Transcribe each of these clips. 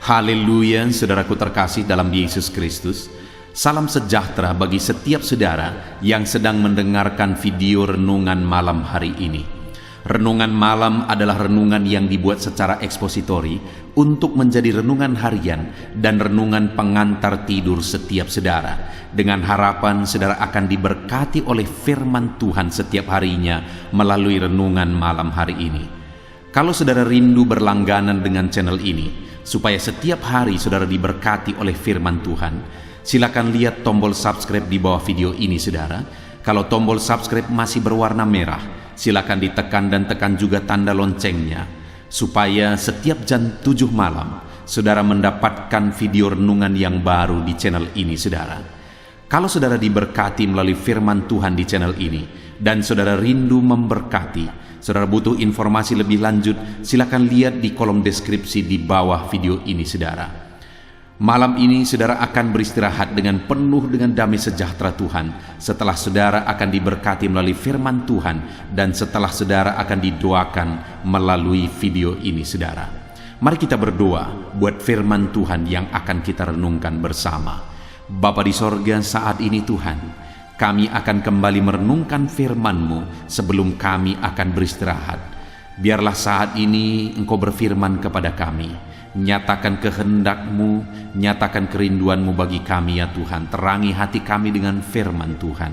Haleluya, saudaraku terkasih dalam Yesus Kristus. Salam sejahtera bagi setiap saudara yang sedang mendengarkan video renungan malam hari ini. Renungan malam adalah renungan yang dibuat secara ekspositori untuk menjadi renungan harian dan renungan pengantar tidur setiap saudara, dengan harapan saudara akan diberkati oleh firman Tuhan setiap harinya melalui renungan malam hari ini. Kalau saudara rindu berlangganan dengan channel ini, supaya setiap hari saudara diberkati oleh firman Tuhan, silakan lihat tombol subscribe di bawah video ini saudara. Kalau tombol subscribe masih berwarna merah, silakan ditekan dan tekan juga tanda loncengnya, supaya setiap jam 7 malam saudara mendapatkan video renungan yang baru di channel ini saudara. Kalau saudara diberkati melalui firman Tuhan di channel ini, dan saudara rindu memberkati, saudara butuh informasi lebih lanjut, silakan lihat di kolom deskripsi di bawah video ini saudara. Malam ini saudara akan beristirahat dengan penuh dengan damai sejahtera Tuhan setelah saudara akan diberkati melalui firman Tuhan dan setelah saudara akan didoakan melalui video ini saudara. Mari kita berdoa buat firman Tuhan yang akan kita renungkan bersama. Bapa di sorga, saat ini Tuhan, kami akan kembali merenungkan firman-Mu sebelum kami akan beristirahat. Biarlah saat ini Engkau berfirman kepada kami, nyatakan kehendak-Mu, nyatakan kerinduan-Mu bagi kami ya Tuhan. Terangi hati kami dengan firman Tuhan.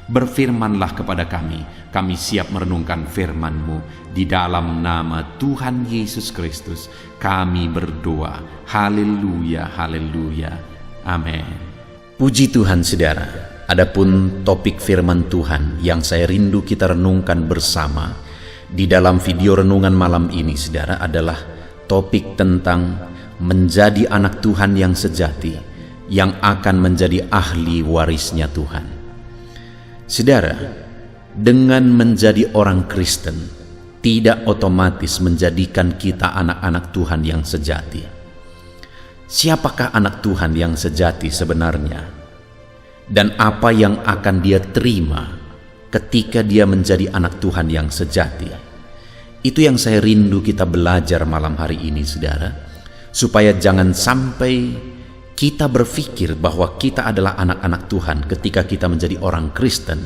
Berfirmanlah kepada kami siap merenungkan firman-Mu. Di dalam nama Tuhan Yesus Kristus kami berdoa. Haleluya, haleluya, amin. Puji Tuhan saudara. Adapun topik firman Tuhan yang saya rindu kita renungkan bersama di dalam video renungan malam ini saudara adalah topik tentang menjadi anak Tuhan yang sejati, yang akan menjadi ahli warisnya Tuhan. Saudara, dengan menjadi orang Kristen tidak otomatis menjadikan kita anak-anak Tuhan yang sejati. Siapakah anak Tuhan yang sejati sebenarnya? Dan apa yang akan dia terima ketika dia menjadi anak Tuhan yang sejati? Itu yang saya rindu kita belajar malam hari ini saudara, supaya jangan sampai kita berpikir bahwa kita adalah anak-anak Tuhan ketika kita menjadi orang Kristen,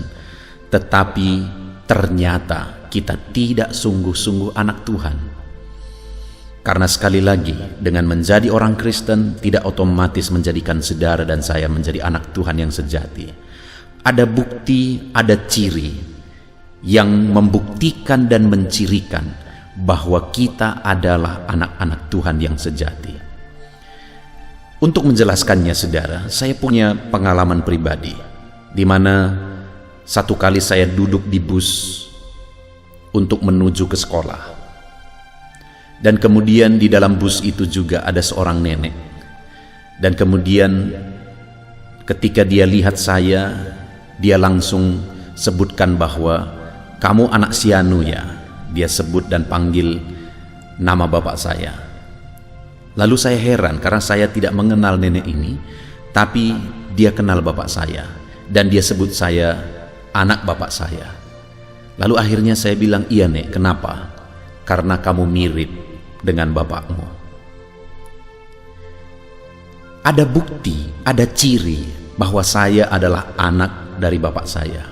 tetapi ternyata kita tidak sungguh-sungguh anak Tuhan. Karena sekali lagi, dengan menjadi orang Kristen tidak otomatis menjadikan saudara dan saya menjadi anak Tuhan yang sejati. Ada bukti, ada ciri yang membuktikan dan mencirikan bahwa kita adalah anak-anak Tuhan yang sejati. Untuk menjelaskannya saudara, saya punya pengalaman pribadi, di mana satu kali saya duduk di bus untuk menuju ke sekolah. Dan kemudian di dalam bus itu juga ada seorang nenek. Dan kemudian ketika dia lihat saya, dia langsung sebutkan bahwa kamu anak Sianu ya. Dia sebut dan panggil nama bapak saya. Lalu saya heran karena saya tidak mengenal nenek ini, tapi dia kenal bapak saya dan dia sebut saya anak bapak saya. Lalu akhirnya saya bilang, iya nek, kenapa? Karena kamu mirip dengan bapakmu. Ada bukti, ada ciri bahwa saya adalah anak dari bapak saya.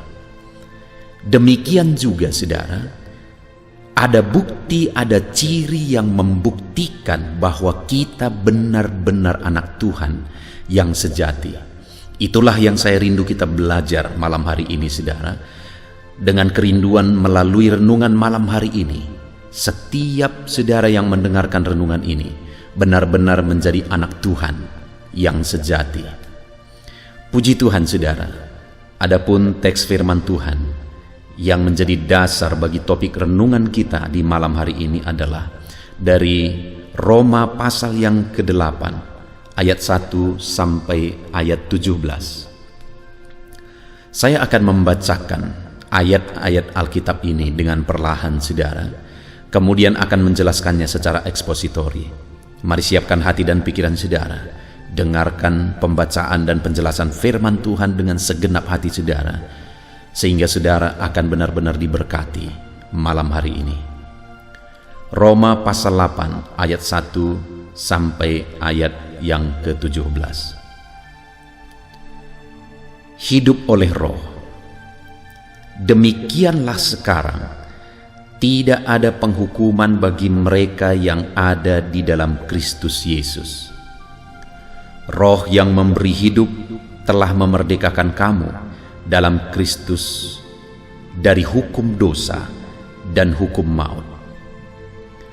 Demikian juga saudara, ada bukti, ada ciri yang membuktikan bahwa kita benar-benar anak Tuhan yang sejati. Itulah yang saya rindu kita belajar malam hari ini saudara. Dengan kerinduan melalui renungan malam hari ini, setiap saudara yang mendengarkan renungan ini benar-benar menjadi anak Tuhan yang sejati. Puji Tuhan saudara. Adapun teks firman Tuhan yang menjadi dasar bagi topik renungan kita di malam hari ini adalah dari Roma pasal yang ke-8 ayat 1 sampai ayat 17. Saya akan membacakan ayat-ayat Alkitab ini dengan perlahan saudara, kemudian akan menjelaskannya secara ekspositori. Mari siapkan hati dan pikiran saudara. Dengarkan pembacaan dan penjelasan firman Tuhan dengan segenap hati saudara, sehingga saudara akan benar-benar diberkati malam hari ini. Roma pasal 8 ayat 1 sampai ayat yang ke-17. Hidup oleh Roh. Demikianlah sekarang tidak ada penghukuman bagi mereka yang ada di dalam Kristus Yesus. Roh yang memberi hidup telah memerdekakan kamu dalam Kristus dari hukum dosa dan hukum maut.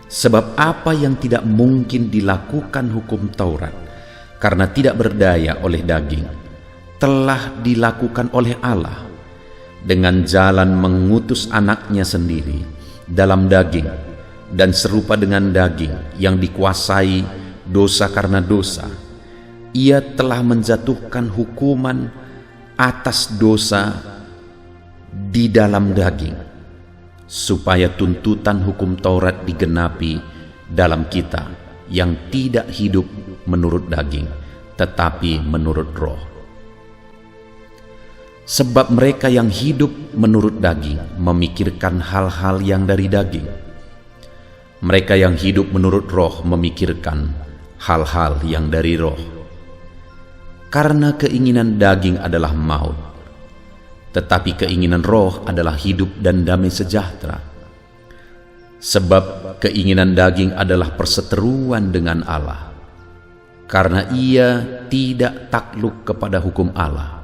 Sebab apa yang tidak mungkin dilakukan hukum Taurat karena tidak berdaya oleh daging, telah dilakukan oleh Allah dengan jalan mengutus anaknya sendiri dalam daging, dan serupa dengan daging yang dikuasai dosa karena dosa, ia telah menjatuhkan hukuman atas dosa di dalam daging, supaya tuntutan hukum Taurat digenapi dalam kita yang tidak hidup menurut daging, tetapi menurut Roh. Sebab mereka yang hidup menurut daging memikirkan hal-hal yang dari daging. Mereka yang hidup menurut Roh memikirkan hal-hal yang dari Roh. Karena keinginan daging adalah maut, tetapi keinginan Roh adalah hidup dan damai sejahtera. Sebab keinginan daging adalah perseteruan dengan Allah, karena ia tidak takluk kepada hukum Allah.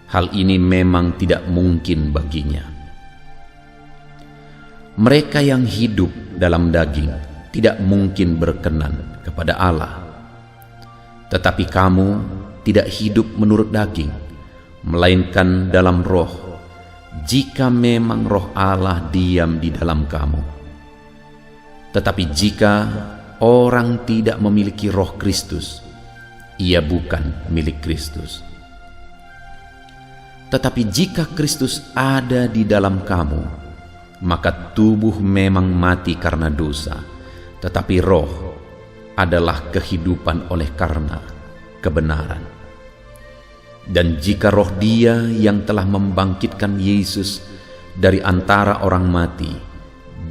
Hal ini memang tidak mungkin baginya. Mereka yang hidup dalam daging tidak mungkin berkenan kepada Allah. Tetapi kamu tidak hidup menurut daging, melainkan dalam Roh, jika memang Roh Allah diam di dalam kamu. Tetapi jika orang tidak memiliki Roh Kristus, ia bukan milik Kristus. Tetapi jika Kristus ada di dalam kamu, maka tubuh memang mati karena dosa, tetapi Roh adalah kehidupan oleh karena kebenaran. Dan jika Roh Dia yang telah membangkitkan Yesus dari antara orang mati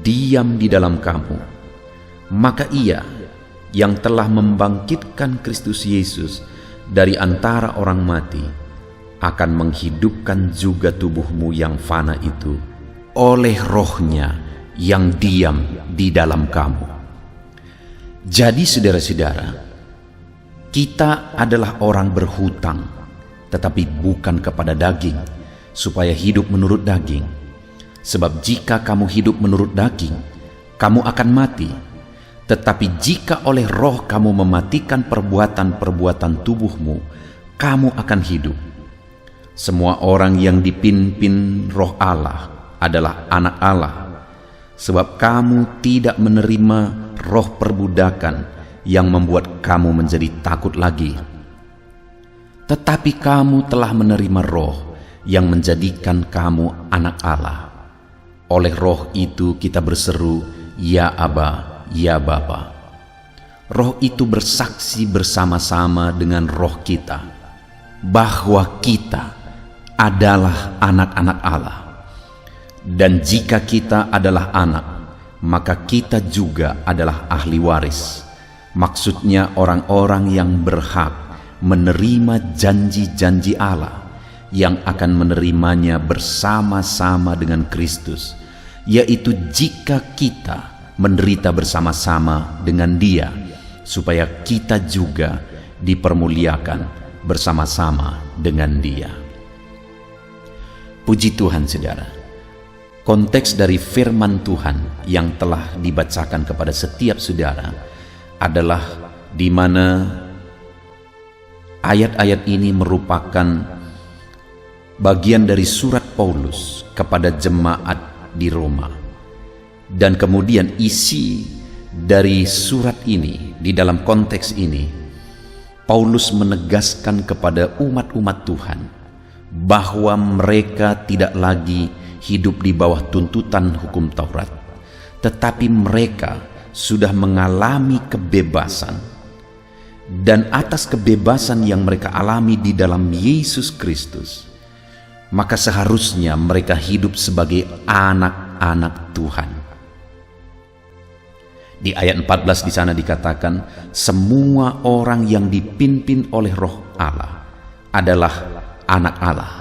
diam di dalam kamu, maka Ia yang telah membangkitkan Kristus Yesus dari antara orang mati akan menghidupkan juga tubuhmu yang fana itu oleh Roh-Nya yang diam di dalam kamu. Jadi saudara-saudara, kita adalah orang berhutang, tetapi bukan kepada daging, supaya hidup menurut daging. Sebab jika kamu hidup menurut daging, kamu akan mati. Tetapi jika oleh Roh kamu mematikan perbuatan-perbuatan tubuhmu, kamu akan hidup. Semua orang yang dipimpin Roh Allah adalah anak Allah, sebab kamu tidak menerima roh perbudakan yang membuat kamu menjadi takut lagi. Tetapi kamu telah menerima Roh yang menjadikan kamu anak Allah. Oleh Roh itu kita berseru, "Ya Aba, ya Bapa." Roh itu bersaksi bersama-sama dengan roh kita bahwa kita adalah anak-anak Allah. Dan jika kita adalah anak, maka kita juga adalah ahli waris. Maksudnya orang-orang yang berhak menerima janji-janji Allah, yang akan menerimanya bersama-sama dengan Kristus, yaitu jika kita menderita bersama-sama dengan Dia, supaya kita juga dipermuliakan bersama-sama dengan Dia. Puji Tuhan saudara, konteks dari firman Tuhan yang telah dibacakan kepada setiap saudara adalah di mana ayat-ayat ini merupakan bagian dari surat Paulus kepada jemaat di Roma. Dan kemudian isi dari surat ini, di dalam konteks ini, Paulus menegaskan kepada umat-umat Tuhan bahwa mereka tidak lagi hidup di bawah tuntutan hukum Taurat, tetapi mereka sudah mengalami kebebasan. Dan atas kebebasan yang mereka alami di dalam Yesus Kristus, maka seharusnya mereka hidup sebagai anak-anak Tuhan. Di ayat 14 di sana dikatakan, semua orang yang dipimpin oleh Roh Allah adalah anak Allah.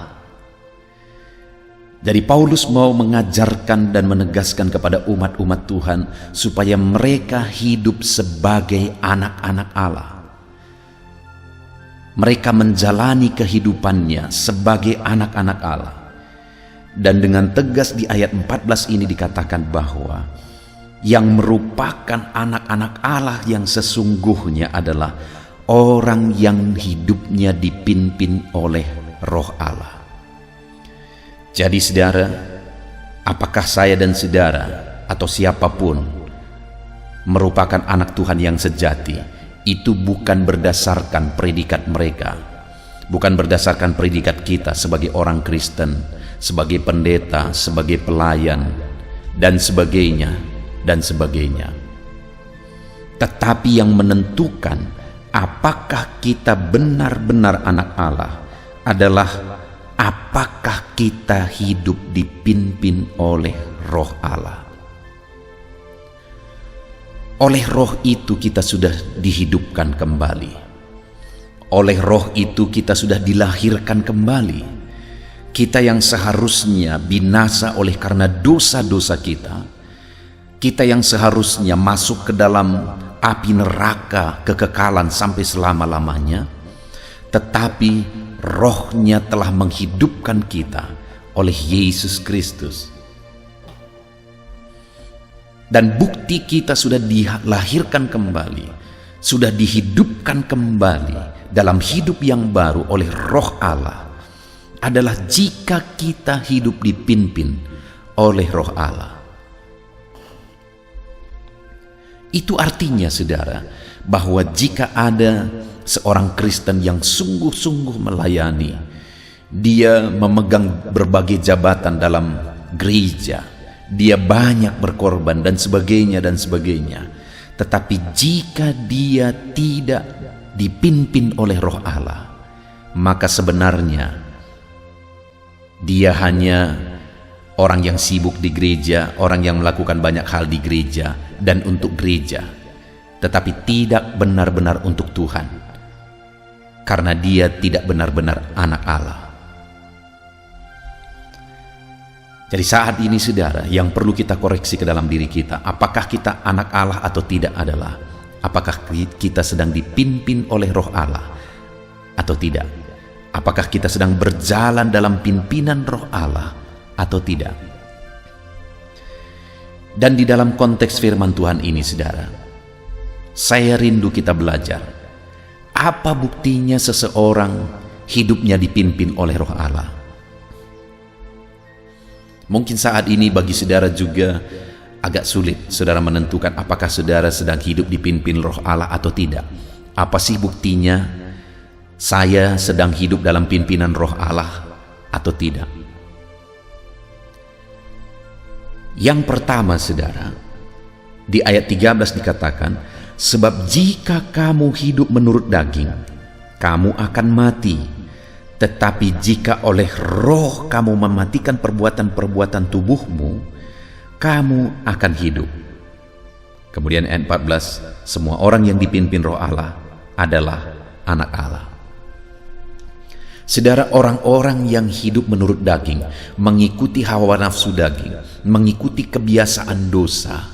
Jadi Paulus mau mengajarkan dan menegaskan kepada umat-umat Tuhan supaya mereka hidup sebagai anak-anak Allah. Mereka menjalani kehidupannya sebagai anak-anak Allah. Dan dengan tegas di ayat 14 ini dikatakan bahwa yang merupakan anak-anak Allah yang sesungguhnya adalah orang yang hidupnya dipimpin oleh Roh Allah. Jadi saudara, apakah saya dan saudara atau siapapun merupakan anak Tuhan yang sejati, itu bukan berdasarkan predikat mereka, bukan berdasarkan predikat kita sebagai orang Kristen, sebagai pendeta, sebagai pelayan, dan sebagainya. Tetapi yang menentukan apakah kita benar-benar anak Allah adalah apakah kita hidup dipimpin oleh Roh Allah. Oleh Roh itu kita sudah dihidupkan kembali. Oleh Roh itu kita sudah dilahirkan kembali. Kita yang seharusnya binasa oleh karena dosa-dosa kita yang seharusnya masuk ke dalam api neraka kekekalan sampai selama-lamanya, tetapi Roh-Nya telah menghidupkan kita oleh Yesus Kristus. Dan bukti kita sudah dilahirkan kembali, sudah dihidupkan kembali dalam hidup yang baru oleh Roh Allah adalah jika kita hidup dipimpin oleh Roh Allah. Itu artinya saudara, bahwa jika ada seorang Kristen yang sungguh-sungguh melayani, dia memegang berbagai jabatan dalam gereja, dia banyak berkorban dan sebagainya, tetapi jika dia tidak dipimpin oleh Roh Allah, maka sebenarnya dia hanya orang yang sibuk di gereja, orang yang melakukan banyak hal di gereja dan untuk gereja, tetapi tidak benar-benar untuk Tuhan, karena dia tidak benar-benar anak Allah. Jadi saat ini saudara, yang perlu kita koreksi ke dalam diri kita, apakah kita anak Allah atau tidak adalah apakah kita sedang dipimpin oleh Roh Allah atau tidak. Apakah kita sedang berjalan dalam pimpinan Roh Allah atau tidak. Dan di dalam konteks firman Tuhan ini saudara, saya rindu kita belajar apa buktinya seseorang hidupnya dipimpin oleh Roh Allah. Mungkin saat ini bagi saudara juga agak sulit saudara menentukan apakah saudara sedang hidup dipimpin Roh Allah atau tidak. Apa sih buktinya saya sedang hidup dalam pimpinan Roh Allah atau tidak? Yang pertama saudara, di ayat 13 dikatakan, sebab jika kamu hidup menurut daging, kamu akan mati. Tetapi jika oleh Roh kamu mematikan perbuatan-perbuatan tubuhmu, kamu akan hidup. Kemudian ayat 14, semua orang yang dipimpin Roh Allah adalah anak Allah. Saudara, orang-orang yang hidup menurut daging, mengikuti hawa nafsu daging, mengikuti kebiasaan dosa,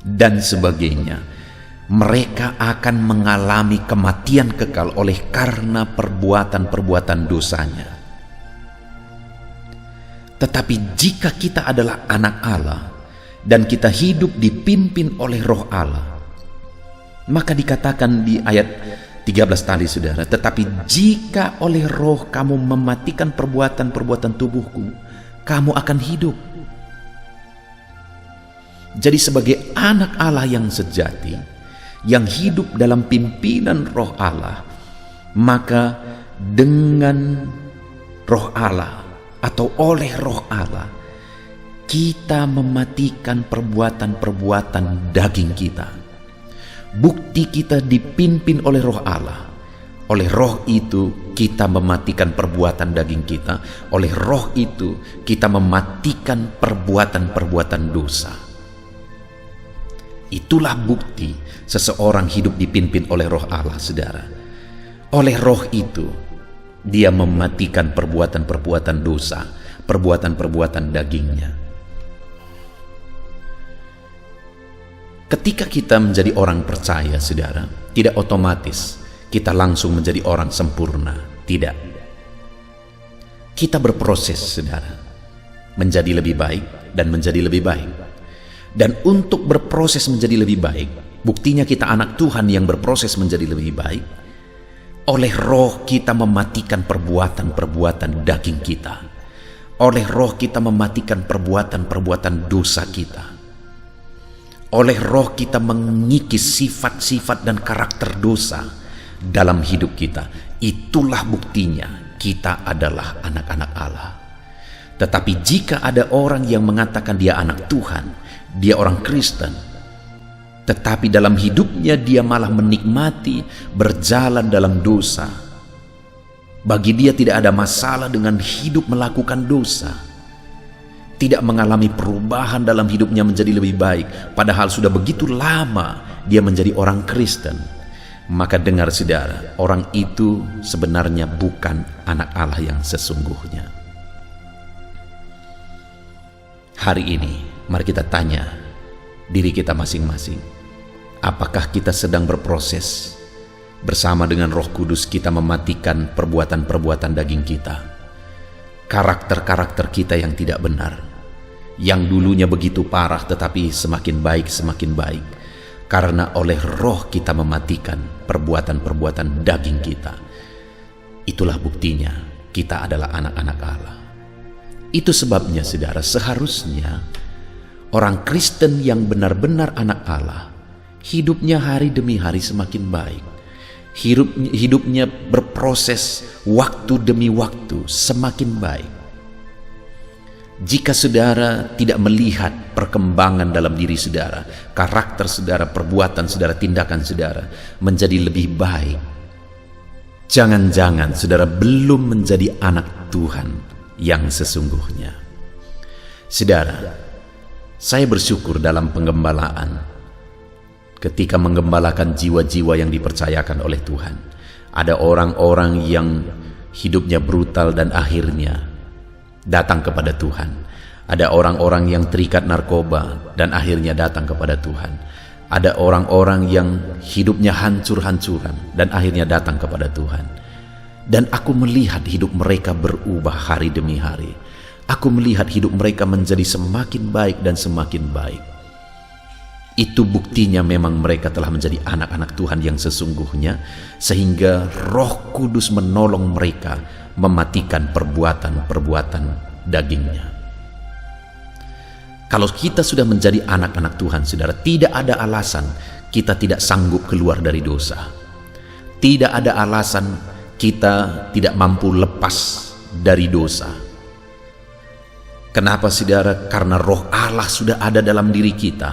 dan sebagainya, mereka akan mengalami kematian kekal oleh karena perbuatan-perbuatan dosanya. Tetapi jika kita adalah anak Allah, dan kita hidup dipimpin oleh Roh Allah, maka dikatakan di ayat 13 tadi saudara, tetapi jika oleh Roh kamu mematikan perbuatan-perbuatan tubuhku, kamu akan hidup. Jadi sebagai anak Allah yang sejati, yang hidup dalam pimpinan Roh Allah, maka dengan Roh Allah atau oleh Roh Allah, kita mematikan perbuatan-perbuatan daging kita. Bukti kita dipimpin oleh Roh Allah. Oleh Roh itu kita mematikan perbuatan daging kita. Oleh Roh itu kita mematikan perbuatan-perbuatan dosa. Itulah bukti seseorang hidup dipimpin oleh Roh Allah, saudara. Oleh Roh itu, dia mematikan perbuatan-perbuatan dosa, perbuatan-perbuatan dagingnya. Ketika kita menjadi orang percaya, saudara, tidak otomatis kita langsung menjadi orang sempurna. Tidak. Kita berproses, saudara, menjadi lebih baik dan menjadi lebih baik. Dan untuk berproses menjadi lebih baik, buktinya kita anak Tuhan yang berproses menjadi lebih baik, oleh Roh kita mematikan perbuatan-perbuatan daging kita. Oleh Roh kita mematikan perbuatan-perbuatan dosa kita. Oleh Roh kita mengikis sifat-sifat dan karakter dosa dalam hidup kita. Itulah buktinya kita adalah anak-anak Allah. Tetapi jika ada orang yang mengatakan dia anak Tuhan, dia orang Kristen, tetapi dalam hidupnya dia malah menikmati berjalan dalam dosa, bagi dia tidak ada masalah dengan hidup melakukan dosa, tidak mengalami perubahan dalam hidupnya menjadi lebih baik, padahal sudah begitu lama dia menjadi orang Kristen, maka dengar saudara, orang itu sebenarnya bukan anak Allah yang sesungguhnya. Hari ini mari kita tanya diri kita masing-masing, apakah kita sedang berproses bersama dengan Roh Kudus kita mematikan perbuatan-perbuatan daging kita, karakter-karakter kita yang tidak benar, yang dulunya begitu parah tetapi semakin baik, karena oleh Roh kita mematikan perbuatan-perbuatan daging kita. Itulah buktinya kita adalah anak-anak Allah. Itu sebabnya saudara, seharusnya orang Kristen yang benar-benar anak Allah, hidupnya hari demi hari semakin baik. Hidupnya berproses waktu demi waktu semakin baik. Jika saudara tidak melihat perkembangan dalam diri saudara, karakter saudara, perbuatan saudara, tindakan saudara menjadi lebih baik, jangan-jangan saudara belum menjadi anak Tuhan yang sesungguhnya. Saudara, saya bersyukur dalam penggembalaan, ketika menggembalakan jiwa-jiwa yang dipercayakan oleh Tuhan. Ada orang-orang yang hidupnya brutal dan akhirnya datang kepada Tuhan. Ada orang-orang yang terikat narkoba dan akhirnya datang kepada Tuhan. Ada orang-orang yang hidupnya hancur-hancuran dan akhirnya datang kepada Tuhan. Dan aku melihat hidup mereka berubah hari demi hari. Aku melihat hidup mereka menjadi semakin baik dan semakin baik. Itu buktinya memang mereka telah menjadi anak-anak Tuhan yang sesungguhnya, sehingga Roh Kudus menolong mereka mematikan perbuatan-perbuatan dagingnya. Kalau kita sudah menjadi anak-anak Tuhan, saudara, tidak ada alasan kita tidak sanggup keluar dari dosa. Tidak ada alasan kita tidak mampu lepas dari dosa. Kenapa saudara? Karena Roh Allah sudah ada dalam diri kita,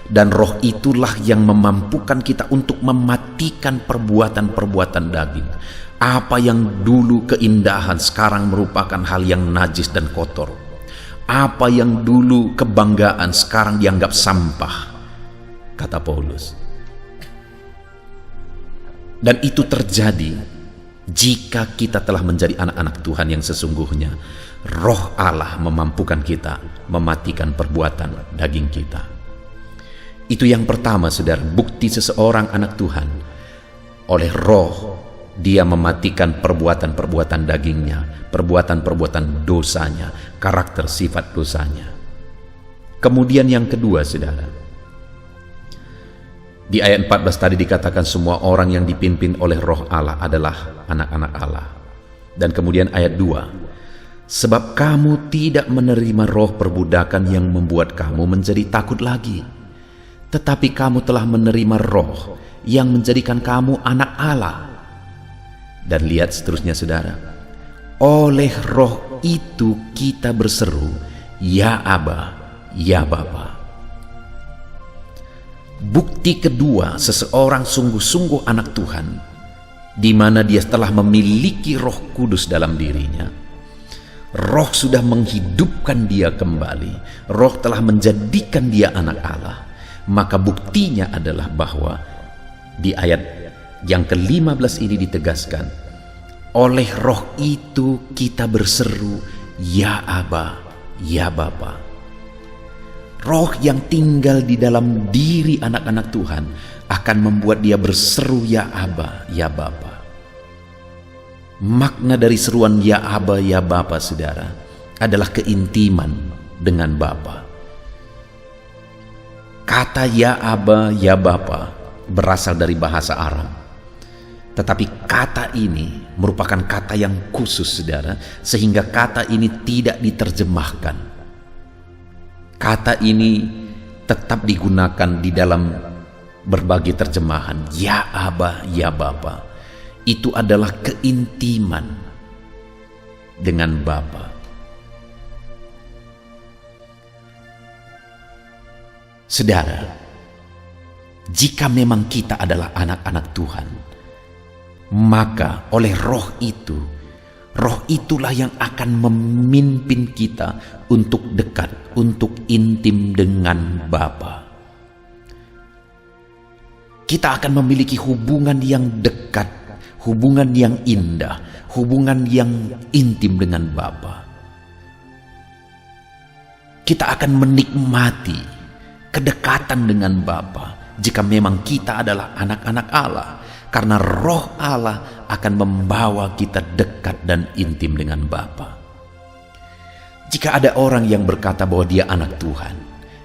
dan Roh itulah yang memampukan kita untuk mematikan perbuatan-perbuatan daging. Apa yang dulu keindahan sekarang merupakan hal yang najis dan kotor. Apa yang dulu kebanggaan sekarang dianggap sampah, kata Paulus. Dan itu terjadi jika kita telah menjadi anak-anak Tuhan yang sesungguhnya. Roh Allah memampukan kita mematikan perbuatan daging kita. Itu yang pertama, saudara, bukti seseorang anak Tuhan. Oleh Roh dia mematikan perbuatan-perbuatan dagingnya, perbuatan-perbuatan dosanya, karakter sifat dosanya. Kemudian yang kedua, saudara, di ayat 14 tadi dikatakan semua orang yang dipimpin oleh Roh Allah adalah anak-anak Allah. Dan kemudian ayat 2, sebab kamu tidak menerima roh perbudakan yang membuat kamu menjadi takut lagi, tetapi kamu telah menerima Roh yang menjadikan kamu anak Allah. Dan lihat seterusnya, saudara, oleh Roh itu kita berseru, ya Aba, ya Bapa. Bukti kedua seseorang sungguh-sungguh anak Tuhan, di mana dia telah memiliki Roh Kudus dalam dirinya. Roh sudah menghidupkan dia kembali. Roh telah menjadikan dia anak Allah. Maka buktinya adalah bahwa di ayat yang ke-15 ini ditegaskan, oleh roh itu kita berseru, ya Aba, ya Bapa. Roh yang tinggal di dalam diri anak-anak Tuhan akan membuat dia berseru, ya Aba, ya Bapa. Makna dari seruan ya Aba, ya Bapa, saudara, adalah keintiman dengan Bapa. Kata ya Aba, ya Bapa berasal dari bahasa Aram. Tetapi kata ini merupakan kata yang khusus, saudara, sehingga kata ini tidak diterjemahkan. Kata ini tetap digunakan di dalam berbagai terjemahan. Ya Aba, ya Bapa. Itu adalah keintiman dengan Bapa. Saudara, jika memang kita adalah anak-anak Tuhan, maka oleh roh itulah yang akan memimpin kita untuk dekat, untuk intim dengan Bapa. Kita akan memiliki hubungan yang dekat, hubungan yang indah, hubungan yang intim dengan Bapa. Kita akan menikmati kedekatan dengan Bapa jika memang kita adalah anak-anak Allah, karena roh Allah akan membawa kita dekat dan intim dengan Bapa. Jika ada orang yang berkata bahwa dia anak Tuhan,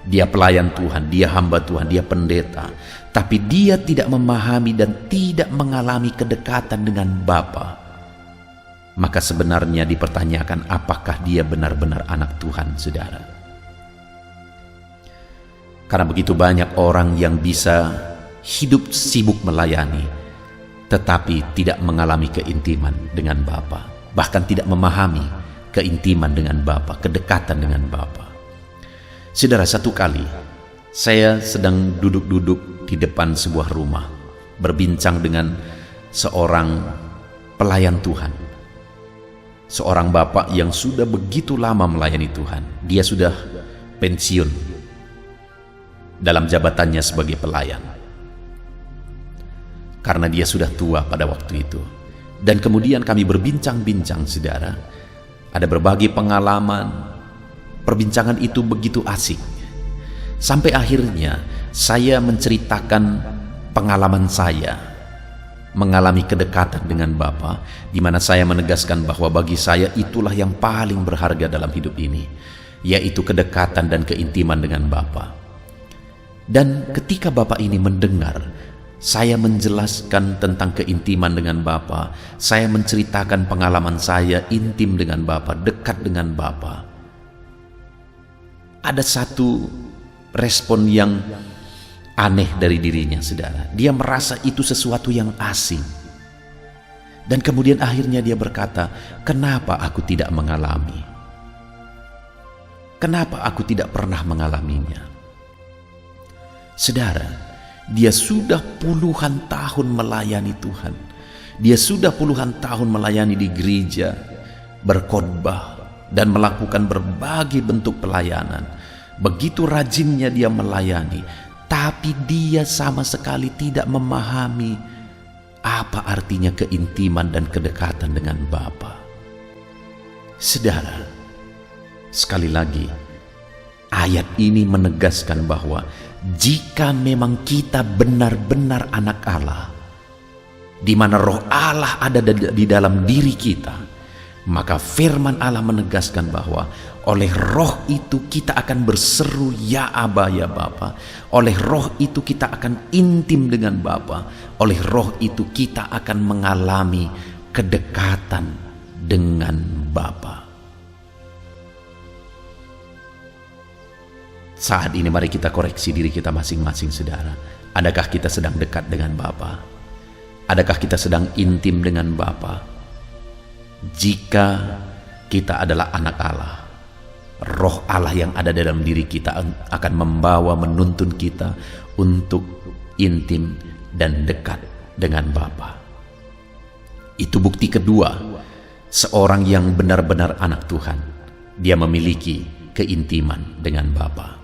dia pelayan Tuhan, dia hamba Tuhan, dia pendeta, tapi dia tidak memahami dan tidak mengalami kedekatan dengan Bapa, maka sebenarnya dipertanyakan apakah dia benar-benar anak Tuhan, saudara. Karena begitu banyak orang yang bisa hidup sibuk melayani, tetapi tidak mengalami keintiman dengan Bapa, bahkan tidak memahami keintiman dengan Bapa, kedekatan dengan Bapa. Saudara, satu kali saya sedang duduk-duduk di depan sebuah rumah, berbincang dengan seorang pelayan Tuhan, seorang bapak yang sudah begitu lama melayani Tuhan. Dia sudah pensiun dalam jabatannya sebagai pelayan, karena dia sudah tua pada waktu itu. Dan kemudian kami berbincang-bincang, saudara. Ada berbagai pengalaman. Perbincangan itu begitu asik, sampai akhirnya saya menceritakan pengalaman saya mengalami kedekatan dengan Bapa, di mana saya menegaskan bahwa bagi saya itulah yang paling berharga dalam hidup ini, yaitu kedekatan dan keintiman dengan Bapa. Dan ketika Bapak ini mendengar saya menjelaskan tentang keintiman dengan Bapa, saya menceritakan pengalaman saya intim dengan Bapa, dekat dengan Bapa, ada satu respon yang aneh dari dirinya, saudara. Dia merasa itu sesuatu yang asing. Dan kemudian akhirnya dia berkata, kenapa aku tidak mengalami? Kenapa aku tidak pernah mengalaminya? Saudara, dia sudah puluhan tahun melayani Tuhan. Dia sudah puluhan tahun melayani di gereja, berkhotbah, dan melakukan berbagai bentuk pelayanan. Begitu rajinnya dia melayani, tapi dia sama sekali tidak memahami apa artinya keintiman dan kedekatan dengan Bapa. Saudara, sekali lagi, ayat ini menegaskan bahwa jika memang kita benar-benar anak Allah, di mana roh Allah ada di dalam diri kita, maka firman Allah menegaskan bahwa oleh roh itu kita akan berseru ya Aba, ya Bapa. Oleh roh itu kita akan intim dengan Bapa. Oleh roh itu kita akan mengalami kedekatan dengan Bapa. Saat ini mari kita koreksi diri kita masing-masing, saudara. Adakah kita sedang dekat dengan Bapa? Adakah kita sedang intim dengan Bapa? Jika kita adalah anak Allah, roh Allah yang ada dalam diri kita akan membawa, menuntun kita untuk intim dan dekat dengan Bapa. Itu bukti kedua, seorang yang benar-benar anak Tuhan, dia memiliki keintiman dengan Bapa.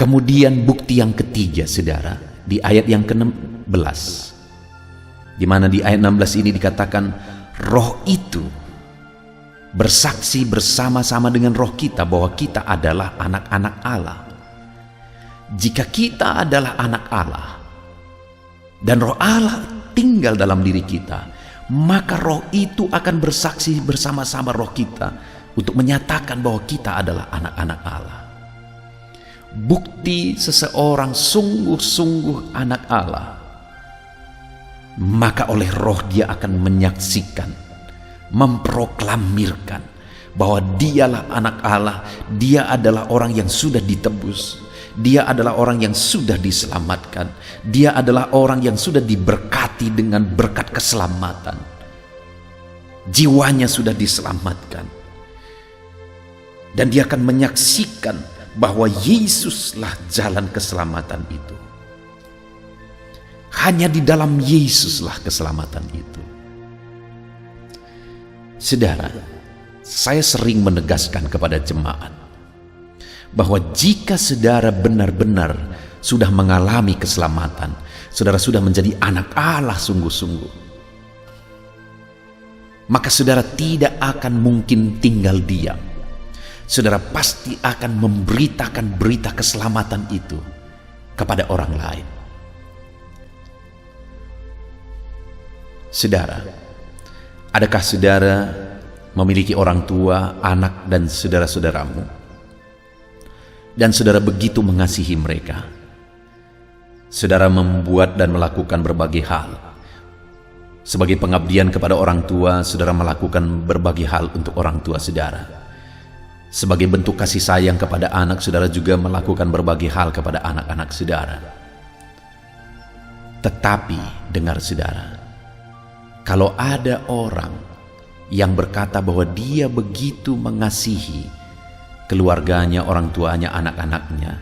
Kemudian bukti yang ketiga, saudara, di ayat yang ke-16, di mana di ayat 16 ini dikatakan roh itu bersaksi bersama-sama dengan roh kita bahwa kita adalah anak-anak Allah. Jika kita adalah anak Allah dan roh Allah tinggal dalam diri kita, maka roh itu akan bersaksi bersama-sama roh kita untuk menyatakan bahwa kita adalah anak-anak Allah. Bukti seseorang sungguh-sungguh anak Allah, maka oleh roh dia akan menyaksikan, memproklamirkan bahwa dialah anak Allah, dia adalah orang yang sudah ditebus, dia adalah orang yang sudah diselamatkan, dia adalah orang yang sudah diberkati dengan berkat keselamatan, jiwanya sudah diselamatkan, dan dia akan menyaksikan bahwa Yesuslah jalan keselamatan itu. Hanya di dalam Yesuslah keselamatan itu. Saudara, saya sering menegaskan kepada jemaat bahwa jika saudara benar-benar sudah mengalami keselamatan, saudara sudah menjadi anak Allah sungguh-sungguh, maka saudara tidak akan mungkin tinggal diam. Saudara pasti akan memberitakan berita keselamatan itu kepada orang lain. Saudara, adakah saudara memiliki orang tua, anak, dan saudara-saudaramu, dan saudara begitu mengasihi mereka? Saudara membuat dan melakukan berbagai hal. Sebagai pengabdian kepada orang tua, saudara melakukan berbagai hal untuk orang tua saudara. Sebagai bentuk kasih sayang kepada anak, saudara juga melakukan berbagai hal kepada anak-anak saudara. Tetapi dengar saudara, kalau ada orang yang berkata bahwa dia begitu mengasihi keluarganya, orang tuanya, anak-anaknya,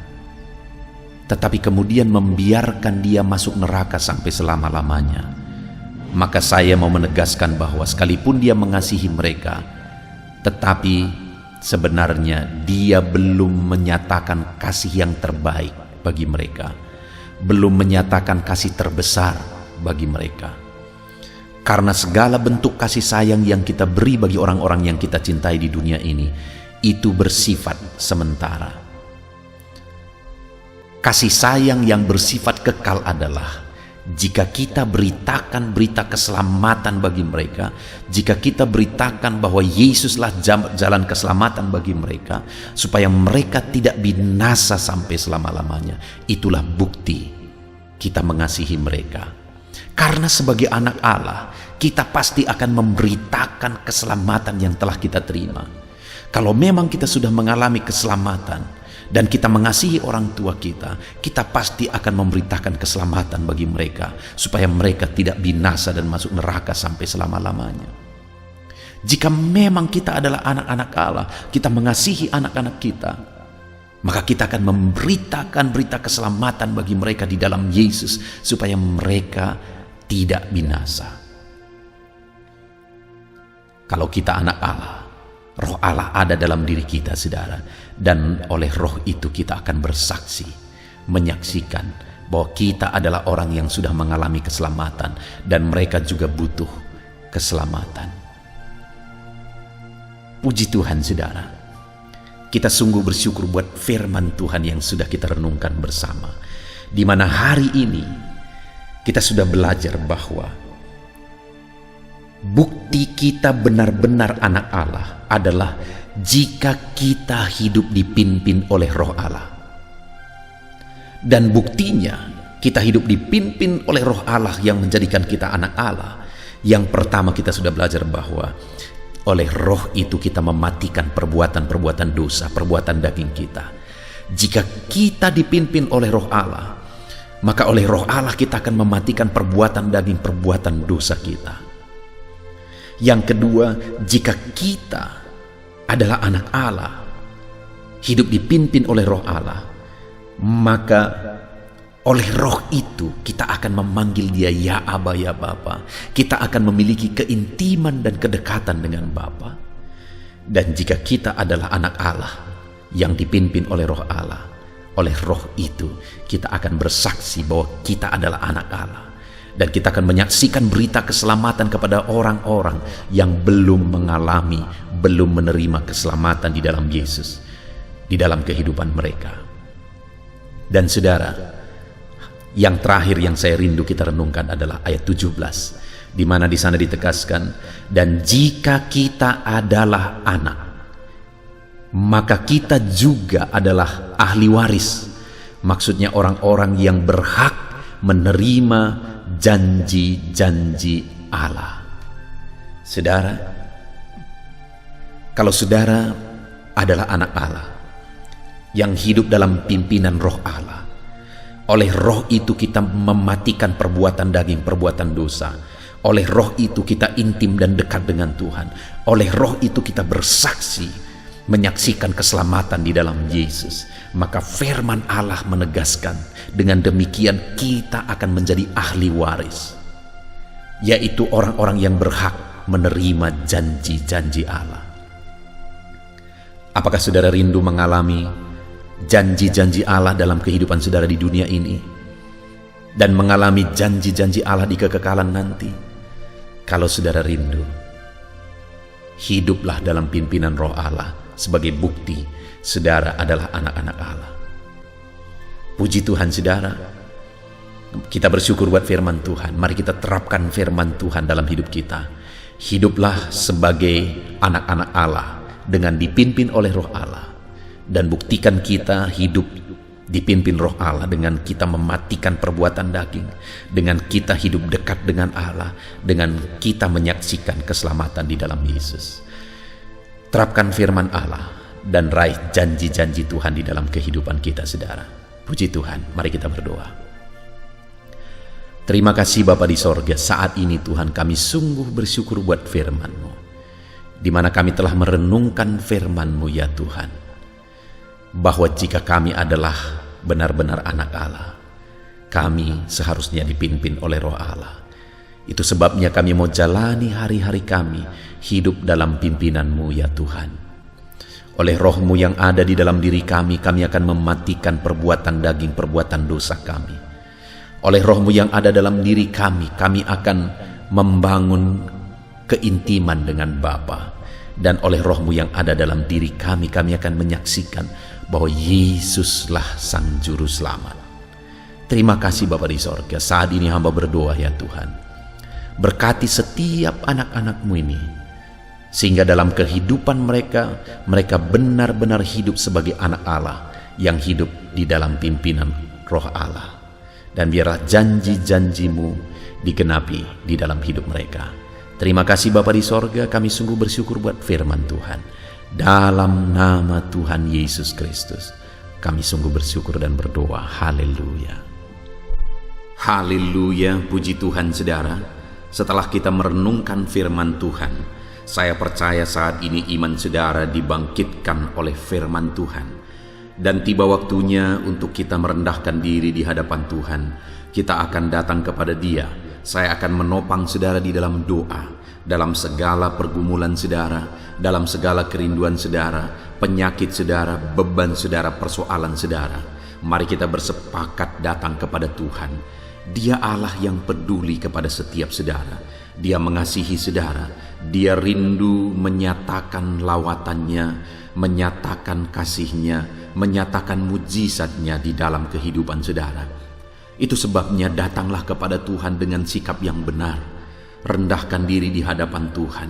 tetapi kemudian membiarkan dia masuk neraka sampai selama-lamanya, maka saya mau menegaskan bahwa sekalipun dia mengasihi mereka, tetapi sebenarnya dia belum menyatakan kasih yang terbaik bagi mereka, belum menyatakan kasih terbesar bagi mereka. Karena segala bentuk kasih sayang yang kita beri bagi orang-orang yang kita cintai di dunia ini, itu bersifat sementara. Kasih sayang yang bersifat kekal adalah jika kita beritakan berita keselamatan bagi mereka, jika kita beritakan bahwa Yesuslah jalan keselamatan bagi mereka, supaya mereka tidak binasa sampai selama-lamanya, itulah bukti kita mengasihi mereka. Karena sebagai anak Allah, kita pasti akan memberitakan keselamatan yang telah kita terima. Kalau memang kita sudah mengalami keselamatan dan kita mengasihi orang tua kita, kita pasti akan memberitakan keselamatan bagi mereka, supaya mereka tidak binasa dan masuk neraka sampai selama-lamanya. Jika memang kita adalah anak-anak Allah, kita mengasihi anak-anak kita, maka kita akan memberitakan berita keselamatan bagi mereka di dalam Yesus, supaya mereka tidak binasa. Kalau kita anak Allah, Roh Allah ada dalam diri kita, saudara, dan oleh roh itu kita akan bersaksi, menyaksikan bahwa kita adalah orang yang sudah mengalami keselamatan, dan mereka juga butuh keselamatan. Puji Tuhan, saudara, kita sungguh bersyukur buat firman Tuhan yang sudah kita renungkan bersama, di mana hari ini kita sudah belajar bahwa bukti kita benar-benar anak Allah adalah jika kita hidup dipimpin oleh Roh Allah. Dan buktinya kita hidup dipimpin oleh Roh Allah yang menjadikan kita anak Allah. Yang pertama, kita sudah belajar bahwa oleh Roh itu kita mematikan perbuatan-perbuatan dosa, perbuatan daging kita. Jika kita dipimpin oleh Roh Allah, maka oleh Roh Allah kita akan mematikan perbuatan daging, perbuatan dosa kita. Yang kedua, jika kita adalah anak Allah, hidup dipimpin oleh Roh Allah, maka oleh Roh itu kita akan memanggil Dia ya Aba, ya Bapa. Kita akan memiliki keintiman dan kedekatan dengan Bapa. Dan jika kita adalah anak Allah yang dipimpin oleh Roh Allah, Oleh roh itu kita akan bersaksi bahwa kita adalah anak Allah. Dan kita akan menyaksikan berita keselamatan kepada orang-orang yang belum mengalami, belum menerima keselamatan di dalam Yesus, di dalam kehidupan mereka. Dan saudara, yang terakhir yang saya rindu kita renungkan adalah ayat 17, di mana di sana ditegaskan, dan jika kita adalah anak, maka kita juga adalah ahli waris. Maksudnya orang-orang yang berhak menerima janji-janji Allah. Saudara, kalau saudara adalah anak Allah yang hidup dalam pimpinan roh Allah, oleh roh itu kita mematikan perbuatan daging, perbuatan dosa. Oleh roh itu kita intim dan dekat dengan Tuhan. Oleh roh itu kita bersaksi, menyaksikan keselamatan di dalam Yesus. Maka firman Allah menegaskan, dengan demikian kita akan menjadi ahli waris, yaitu orang-orang yang berhak menerima janji-janji Allah. Apakah saudara rindu mengalami janji-janji Allah dalam kehidupan saudara di dunia ini, dan mengalami janji-janji Allah di kekekalan nanti? Kalau saudara rindu, hiduplah dalam pimpinan roh Allah sebagai bukti saudara adalah anak-anak Allah. Puji Tuhan saudara, kita bersyukur buat firman Tuhan. Mari kita terapkan firman Tuhan dalam hidup kita. Hiduplah sebagai anak-anak Allah dengan dipimpin oleh roh Allah, dan buktikan kita hidup dipimpin roh Allah dengan kita mematikan perbuatan daging, dengan kita hidup dekat dengan Allah, dengan kita menyaksikan keselamatan di dalam Yesus. Terapkan firman Allah dan raih janji-janji Tuhan di dalam kehidupan kita saudara. Puji Tuhan, mari kita berdoa. Terima kasih Bapa di sorga, saat ini Tuhan kami sungguh bersyukur buat firman-Mu, di mana kami telah merenungkan firman-Mu ya Tuhan, bahwa jika kami adalah benar-benar anak Allah, kami seharusnya dipimpin oleh roh Allah. Itu sebabnya kami mau jalani hari-hari kami hidup dalam pimpinan-Mu ya Tuhan. Oleh roh-Mu yang ada di dalam diri kami akan mematikan perbuatan daging, perbuatan dosa kami. Oleh roh-Mu yang ada dalam diri kami akan membangun keintiman dengan Bapa. Dan oleh roh-Mu yang ada dalam diri kami akan menyaksikan bahwa Yesuslah Sang Juru Selamat. Terima kasih Bapa di sorga, saat ini hamba berdoa ya Tuhan. Berkati setiap anak-anak-Mu ini, sehingga dalam kehidupan mereka benar-benar hidup sebagai anak Allah yang hidup di dalam pimpinan roh Allah. Dan biarlah janji-janji-Mu digenapi di dalam hidup mereka. Terima kasih Bapa di sorga, kami sungguh bersyukur buat firman Tuhan. Dalam nama Tuhan Yesus Kristus, kami sungguh bersyukur dan berdoa. Haleluya. Haleluya, puji Tuhan saudara. Setelah kita merenungkan firman Tuhan, saya percaya saat ini iman saudara dibangkitkan oleh firman Tuhan. Dan tiba waktunya untuk kita merendahkan diri di hadapan Tuhan. Kita akan datang kepada Dia. Saya akan menopang saudara di dalam doa, dalam segala pergumulan saudara, dalam segala kerinduan saudara, penyakit saudara, beban saudara, persoalan saudara. Mari kita bersepakat datang kepada Tuhan. Dia Allah yang peduli kepada setiap saudara. Dia mengasihi saudara. Dia rindu menyatakan lawatannya, menyatakan kasihnya, menyatakan mujizatnya di dalam kehidupan saudara. Itu sebabnya datanglah kepada Tuhan dengan sikap yang benar. Rendahkan diri di hadapan Tuhan.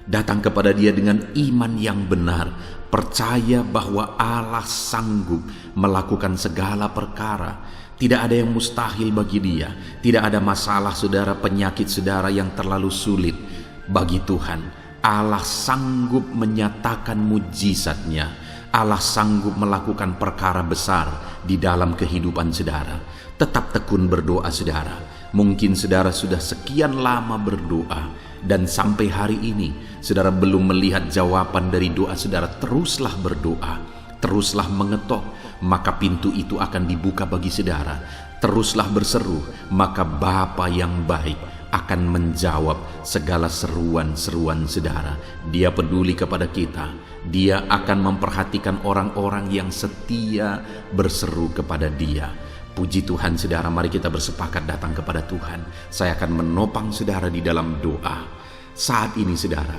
Datang kepada Dia dengan iman yang benar. Percaya bahwa Allah sanggup melakukan segala perkara. Tidak ada yang mustahil bagi Dia. Tidak ada masalah saudara, penyakit saudara yang terlalu sulit bagi Tuhan. Allah sanggup menyatakan mujizatnya. Allah sanggup melakukan perkara besar di dalam kehidupan saudara. Tetap tekun berdoa saudara. Mungkin saudara sudah sekian lama berdoa, dan sampai hari ini saudara belum melihat jawaban dari doa saudara. Teruslah berdoa, teruslah mengetok, maka pintu itu akan dibuka bagi saudara. Teruslah berseru, maka Bapa yang baik, akan menjawab segala seruan-seruan saudara. Dia peduli kepada kita. Dia akan memperhatikan orang-orang yang setia berseru kepada Dia. Puji Tuhan saudara, mari kita bersepakat datang kepada Tuhan. Saya akan menopang saudara di dalam doa. Saat ini saudara,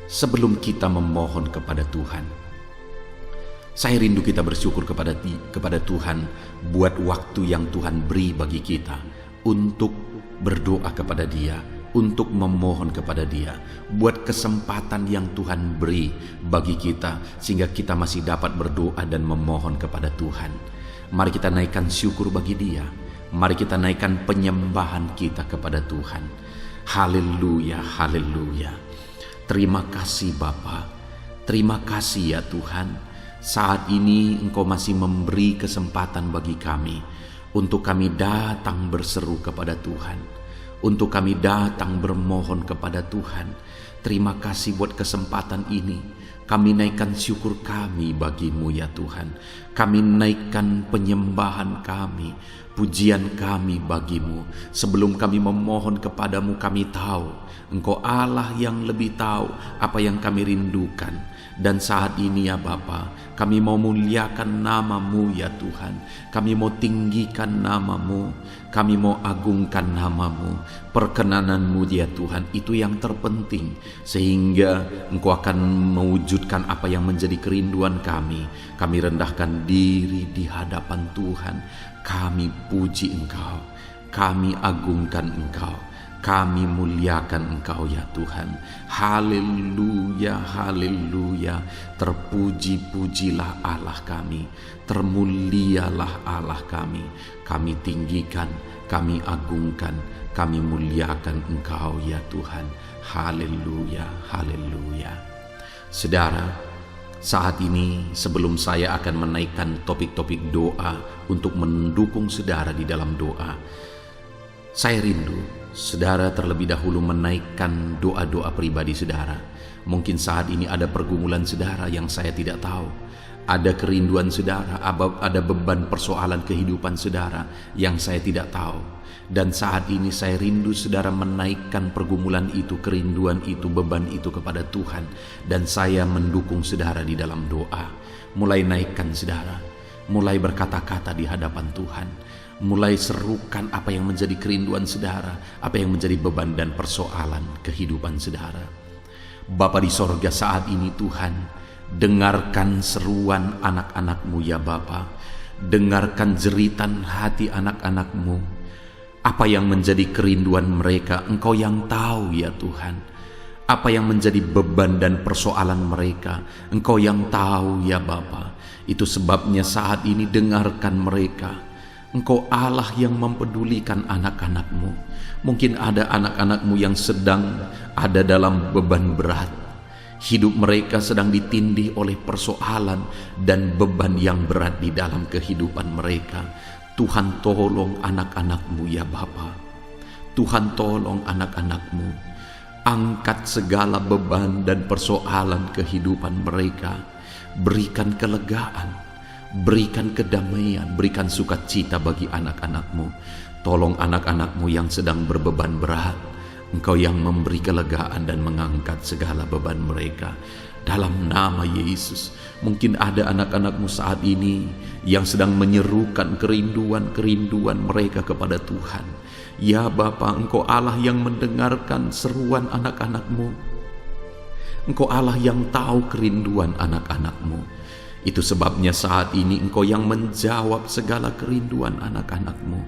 sebelum kita memohon kepada Tuhan, saya rindu kita bersyukur kepada Tuhan buat waktu yang Tuhan beri bagi kita untuk berdoa kepada Dia, untuk memohon kepada Dia, buat kesempatan yang Tuhan beri bagi kita sehingga kita masih dapat berdoa dan memohon kepada Tuhan. Mari kita naikkan syukur bagi Dia. Mari kita naikkan penyembahan kita kepada Tuhan. Haleluya, haleluya. Terima kasih Bapa. Terima kasih ya Tuhan. Saat ini Engkau masih memberi kesempatan bagi kami untuk kami datang berseru kepada Tuhan, untuk kami datang bermohon kepada Tuhan. Terima kasih buat kesempatan ini. Kami naikkan syukur kami bagi-Mu ya Tuhan. Kami naikkan penyembahan kami, pujian kami bagi-Mu. Sebelum kami memohon kepadamu, kami tahu Engkau Allah yang lebih tahu apa yang kami rindukan. Dan saat ini ya Bapa, kami mau muliakan nama-Mu ya Tuhan. Kami mau tinggikan nama-Mu, kami mau agungkan nama-Mu. Perkenanan-Mu ya Tuhan, itu yang terpenting, sehingga Engkau akan mewujudkan apa yang menjadi kerinduan kami. Kami rendahkan diri di hadapan Tuhan. Kami puji Engkau, kami agungkan Engkau, kami muliakan Engkau ya Tuhan. Haleluya, haleluya. Terpuji-pujilah Allah kami, termulialah Allah kami. Kami tinggikan, kami agungkan, kami muliakan Engkau ya Tuhan. Haleluya, haleluya. Saudara, saat ini sebelum saya akan menaikkan topik-topik doa untuk mendukung saudara di dalam doa, saya rindu saudara terlebih dahulu menaikkan doa-doa pribadi saudara. Mungkin saat ini ada pergumulan saudara yang saya tidak tahu. Ada kerinduan saudara, ada beban persoalan kehidupan saudara yang saya tidak tahu. Dan saat ini saya rindu saudara menaikkan pergumulan itu, kerinduan itu, beban itu kepada Tuhan. Dan saya mendukung saudara di dalam doa. Mulai naikkan saudara, mulai berkata-kata di hadapan Tuhan. Mulai serukan apa yang menjadi kerinduan saudara, apa yang menjadi beban dan persoalan kehidupan saudara. Bapa di sorga, saat ini Tuhan, dengarkan seruan anak-anak-Mu ya Bapa. Dengarkan jeritan hati anak-anak-Mu. Apa yang menjadi kerinduan mereka, Engkau yang tahu ya Tuhan. Apa yang menjadi beban dan persoalan mereka, Engkau yang tahu ya Bapa. Itu sebabnya saat ini dengarkan mereka. Engkau Allah yang mempedulikan anak-anak-Mu. Mungkin ada anak-anak-Mu yang sedang ada dalam beban berat. Hidup mereka sedang ditindih oleh persoalan dan beban yang berat di dalam kehidupan mereka. Tuhan tolong anak-anak-Mu ya Bapa. Tuhan tolong anak-anak-Mu. Angkat segala beban dan persoalan kehidupan mereka. Berikan kelegaan, berikan kedamaian, berikan sukacita bagi anak-anak-Mu. Tolong anak-anak-Mu yang sedang berbeban berat. Engkau yang memberi kelegaan dan mengangkat segala beban mereka. Dalam nama Yesus, mungkin ada anak-anak-Mu saat ini yang sedang menyerukan kerinduan-kerinduan mereka kepada Tuhan. Ya Bapa, Engkau Allah yang mendengarkan seruan anak-anak-Mu. Engkau Allah yang tahu kerinduan anak-anak-Mu. Itu sebabnya saat ini Engkau yang menjawab segala kerinduan anak-anak-Mu.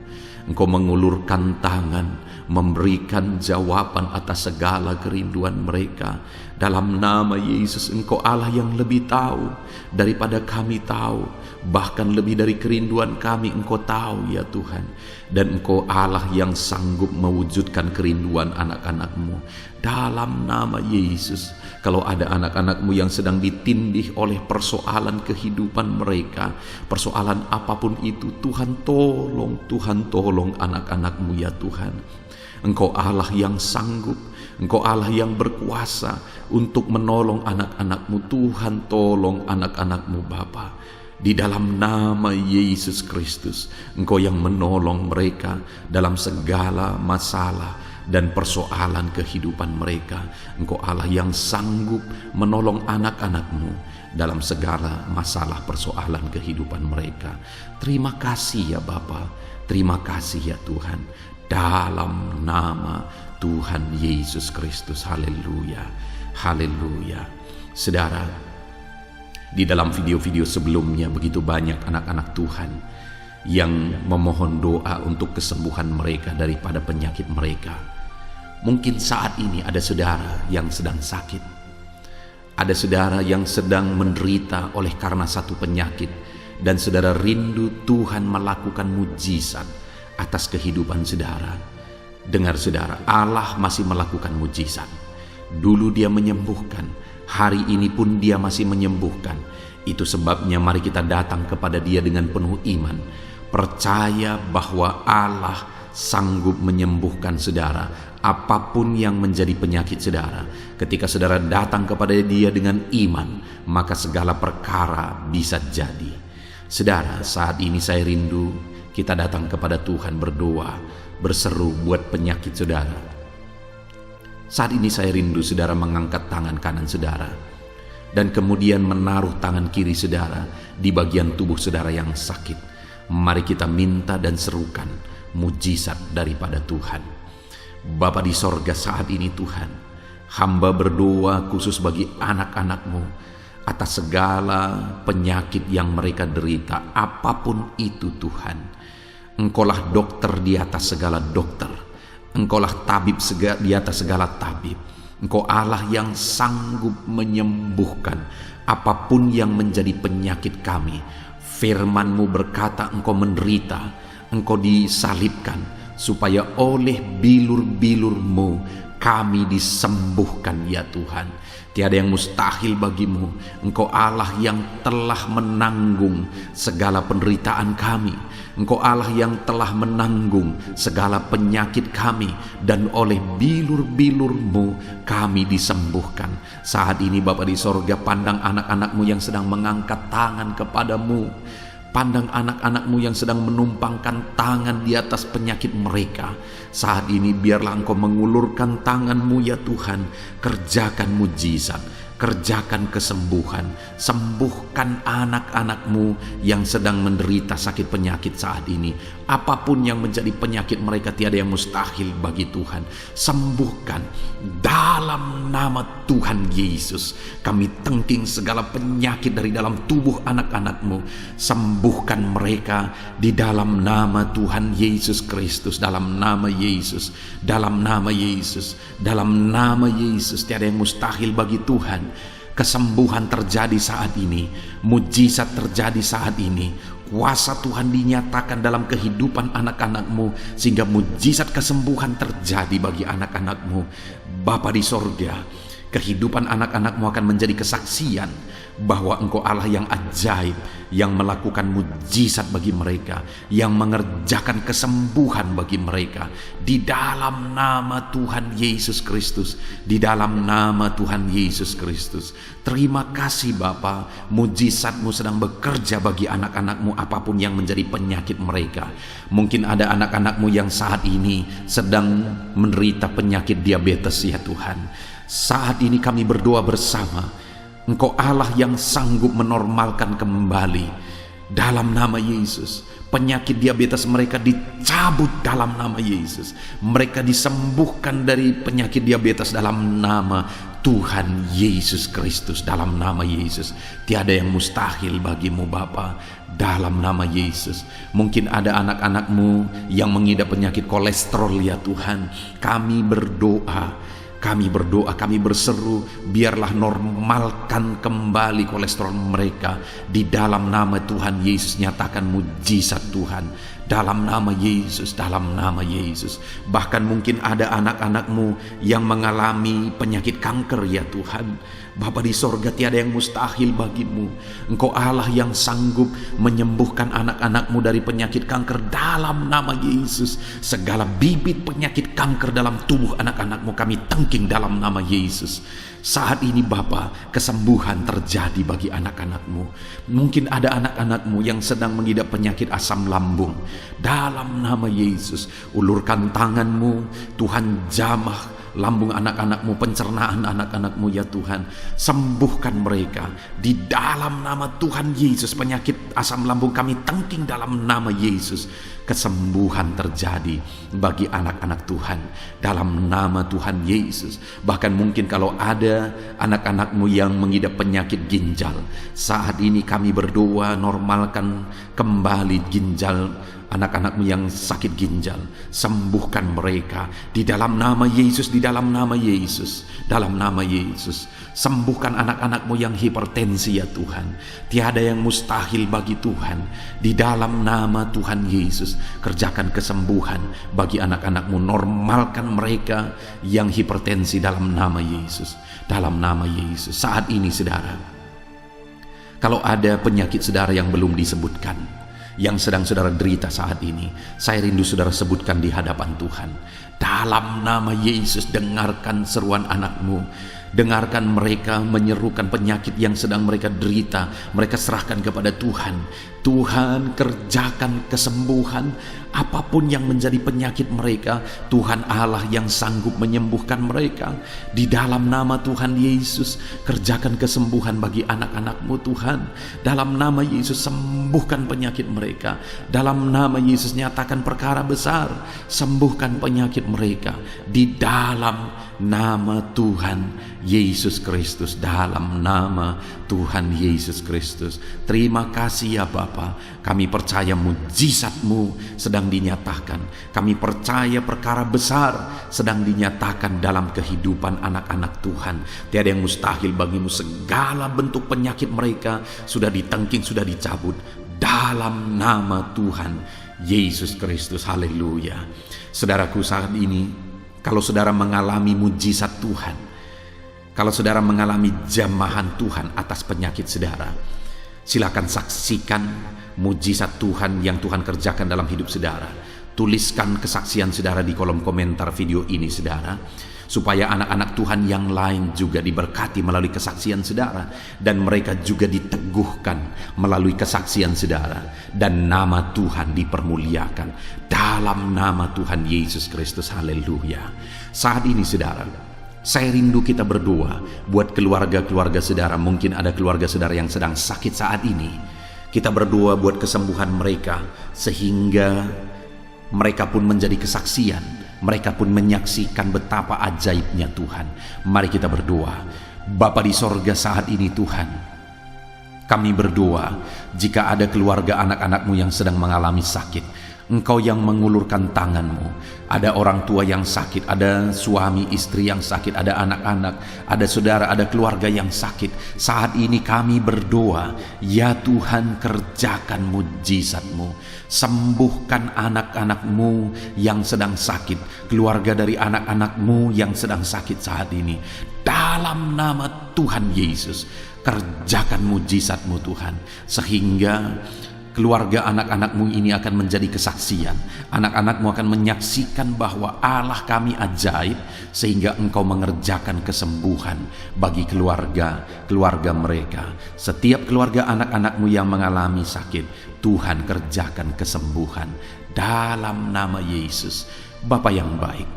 Engkau mengulurkan tangan, memberikan jawaban atas segala kerinduan mereka. Dalam nama Yesus, Engkau Allah yang lebih tahu daripada kami tahu. Bahkan lebih dari kerinduan kami Engkau tahu ya Tuhan. Dan Engkau Allah yang sanggup mewujudkan kerinduan anak-anak-Mu. Dalam nama Yesus, kalau ada anak-anak-Mu yang sedang ditindih oleh persoalan kehidupan mereka, persoalan apapun itu, Tuhan tolong anak-anak-Mu ya Tuhan. Engkau Allah yang sanggup, Engkau Allah yang berkuasa untuk menolong anak-anak-Mu. Tuhan tolong anak-anak-Mu Bapa. Di dalam nama Yesus Kristus, Engkau yang menolong mereka dalam segala masalah, dan persoalan kehidupan mereka. Engkau Allah yang sanggup menolong anak-anak-Mu dalam segala masalah persoalan kehidupan mereka. Terima kasih ya Bapa, terima kasih ya Tuhan, dalam nama Tuhan Yesus Kristus. Haleluya, haleluya. Saudara, di dalam video-video sebelumnya begitu banyak anak-anak Tuhan yang memohon doa untuk kesembuhan mereka daripada penyakit mereka. Mungkin saat ini ada saudara yang sedang sakit, ada saudara yang sedang menderita oleh karena satu penyakit, dan saudara rindu Tuhan melakukan mujizat atas kehidupan saudara. Dengar saudara, Allah masih melakukan mujizat. Dulu Dia menyembuhkan, hari ini pun Dia masih menyembuhkan. Itu sebabnya mari kita datang kepada Dia dengan penuh iman, percaya bahwa Allah sanggup menyembuhkan saudara apapun yang menjadi penyakit saudara. Ketika saudara datang kepada Dia dengan iman, maka segala perkara bisa jadi. Saudara, saat ini saya rindu kita datang kepada Tuhan berdoa, berseru buat penyakit saudara. Saat ini saya rindu saudara mengangkat tangan kanan saudara dan kemudian menaruh tangan kiri saudara di bagian tubuh saudara yang sakit. Mari kita minta dan serukan mujizat daripada Tuhan. Bapa di sorga, saat ini Tuhan, hamba berdoa khusus bagi anak-anak-Mu atas segala penyakit yang mereka derita, apapun itu Tuhan. Engkaulah dokter di atas segala dokter, Engkaulah tabib di atas segala tabib. Engkau Allah yang sanggup menyembuhkan apapun yang menjadi penyakit kami. Firman-Mu berkata Engkau menderita, Engkau disalibkan, supaya oleh bilur-bilur-Mu kami disembuhkan ya Tuhan. Tiada yang mustahil bagimu. Engkau Allah yang telah menanggung segala penderitaan kami. Engkau Allah yang telah menanggung segala penyakit kami, dan oleh bilur-bilur-Mu kami disembuhkan. Saat ini Bapa di sorga, pandang anak-anak-Mu yang sedang mengangkat tangan kepadamu. Pandang anak-anak-Mu yang sedang menumpangkan tangan di atas penyakit mereka. Saat ini biarlah Engkau mengulurkan tangan-Mu ya Tuhan. Kerjakan mujizat, kerjakan kesembuhan. Sembuhkan anak-anak-Mu yang sedang menderita sakit penyakit saat ini. Apapun yang menjadi penyakit mereka, tiada yang mustahil bagi Tuhan. Sembuhkan dalam nama Tuhan Yesus. Kami tengking segala penyakit dari dalam tubuh anak-anak-Mu. Sembuhkan mereka di dalam nama Tuhan Yesus Kristus. Dalam nama Yesus, dalam nama Yesus, dalam nama Yesus. Tiada yang mustahil bagi Tuhan. Kesembuhan terjadi saat ini, mujizat terjadi saat ini. Kuasa Tuhan dinyatakan dalam kehidupan anak-anak-Mu, sehingga mujizat kesembuhan terjadi bagi anak-anak-Mu. Bapa di sorga, kehidupan anak-anak-Mu akan menjadi kesaksian bahwa Engkau Allah yang ajaib, yang melakukan mujizat bagi mereka, yang mengerjakan kesembuhan bagi mereka. Di dalam nama Tuhan Yesus Kristus, di dalam nama Tuhan Yesus Kristus. Terima kasih Bapa, mujizat-Mu sedang bekerja bagi anak-anak-Mu apapun yang menjadi penyakit mereka. Mungkin ada anak-anak-Mu yang saat ini sedang menderita penyakit diabetes ya Tuhan. Saat ini kami berdoa bersama, Engkau Allah yang sanggup menormalkan kembali dalam nama Yesus. Penyakit diabetes mereka dicabut dalam nama Yesus. Mereka disembuhkan dari penyakit diabetes dalam nama Tuhan Yesus Kristus. Dalam nama Yesus, tiada yang mustahil bagimu Bapa. Dalam nama Yesus. Mungkin ada anak-anak-Mu yang mengidap penyakit kolesterol ya Tuhan. Kami berdoa, kami berseru, biarlah normalkan kembali kolesterol mereka. Di dalam nama Tuhan Yesus, nyatakan mujizat Tuhan. Dalam nama Yesus, dalam nama Yesus. Bahkan mungkin ada anak-anak-Mu yang mengalami penyakit kanker ya Tuhan. Bapa di sorga, tiada yang mustahil bagimu. Engkau Allah yang sanggup menyembuhkan anak-anak-Mu dari penyakit kanker dalam nama Yesus. Segala bibit penyakit kanker dalam tubuh anak-anak-Mu kami tengking dalam nama Yesus. Saat ini Bapa, kesembuhan terjadi bagi anak-anak-Mu. Mungkin ada anak-anak-Mu yang sedang mengidap penyakit asam lambung. Dalam nama Yesus, ulurkan tangan-Mu, Tuhan, jamah lambung anak-anak-Mu, pencernaan anak-anak-Mu ya Tuhan. Sembuhkan mereka di dalam nama Tuhan Yesus. Penyakit asam lambung kami tangking dalam nama Yesus. Kesembuhan terjadi bagi anak-anak Tuhan dalam nama Tuhan Yesus. Bahkan mungkin kalau ada anak-anak-Mu yang mengidap penyakit ginjal, saat ini kami berdoa, normalkan kembali ginjal anak-anak-Mu yang sakit ginjal. Sembuhkan mereka di dalam nama Yesus, di dalam nama Yesus, dalam nama Yesus. Sembuhkan anak-anak-Mu yang hipertensi ya Tuhan. Tiada yang mustahil bagi Tuhan. Di dalam nama Tuhan Yesus, kerjakan kesembuhan bagi anak-anak-Mu. Normalkan mereka yang hipertensi dalam nama Yesus, dalam nama Yesus. Saat ini saudara, kalau ada penyakit saudara yang belum disebutkan, yang sedang saudara derita saat ini, saya rindu saudara sebutkan di hadapan Tuhan. Dalam nama Yesus, dengarkan seruan anak-Mu. Dengarkan mereka menyerukan penyakit yang sedang mereka derita. Mereka serahkan kepada Tuhan. Tuhan, kerjakan kesembuhan apapun yang menjadi penyakit mereka. Tuhan Allah yang sanggup menyembuhkan mereka. Di dalam nama Tuhan Yesus, kerjakan kesembuhan bagi anak-anak-Mu Tuhan. Dalam nama Yesus, sembuhkan penyakit mereka. Dalam nama Yesus, nyatakan perkara besar. Sembuhkan penyakit mereka. Di dalam nama Tuhan Yesus Kristus, dalam nama Tuhan Yesus Kristus. Terima kasih ya Bapa. Kami percaya mujizat-Mu sedang dinyatakan. Kami percaya perkara besar sedang dinyatakan dalam kehidupan anak-anak Tuhan. Tiada yang mustahil bagi-Mu. Segala bentuk penyakit mereka sudah ditengking, sudah dicabut dalam nama Tuhan Yesus Kristus. Haleluya. Saudaraku, saat ini kalau saudara mengalami mujizat Tuhan, kalau saudara mengalami jamahan Tuhan atas penyakit saudara, silakan saksikan mujizat Tuhan yang Tuhan kerjakan dalam hidup saudara. Tuliskan kesaksian saudara di kolom komentar video ini saudara, supaya anak-anak Tuhan yang lain juga diberkati melalui kesaksian saudara, dan mereka juga diteguhkan melalui kesaksian saudara, dan nama Tuhan dipermuliakan dalam nama Tuhan Yesus Kristus. Haleluya. Saat ini saudara, saya rindu kita berdoa buat keluarga-keluarga saudara. Mungkin ada keluarga saudara yang sedang sakit saat ini. Kita berdoa buat kesembuhan mereka, sehingga mereka pun menjadi kesaksian. Mereka pun menyaksikan betapa ajaibnya Tuhan. Mari kita berdoa. Bapa di sorga, saat ini Tuhan, kami berdoa jika ada keluarga anak-anak-Mu yang sedang mengalami sakit, Engkau yang mengulurkan tangan-Mu. Ada orang tua yang sakit, ada suami istri yang sakit, ada anak-anak, ada saudara, ada keluarga yang sakit. Saat ini kami berdoa, ya Tuhan, kerjakan mujizat-Mu. Sembuhkan anak-anak-Mu yang sedang sakit, keluarga dari anak-anak-Mu yang sedang sakit saat ini. Dalam nama Tuhan Yesus, kerjakan mujizat-Mu Tuhan, sehingga keluarga anak-anak-Mu ini akan menjadi kesaksian. Anak-anak-Mu akan menyaksikan bahwa Allah kami ajaib, sehingga Engkau mengerjakan kesembuhan bagi keluarga mereka. Setiap keluarga anak-anak-Mu yang mengalami sakit, Tuhan kerjakan kesembuhan dalam nama Yesus. Bapa yang baik,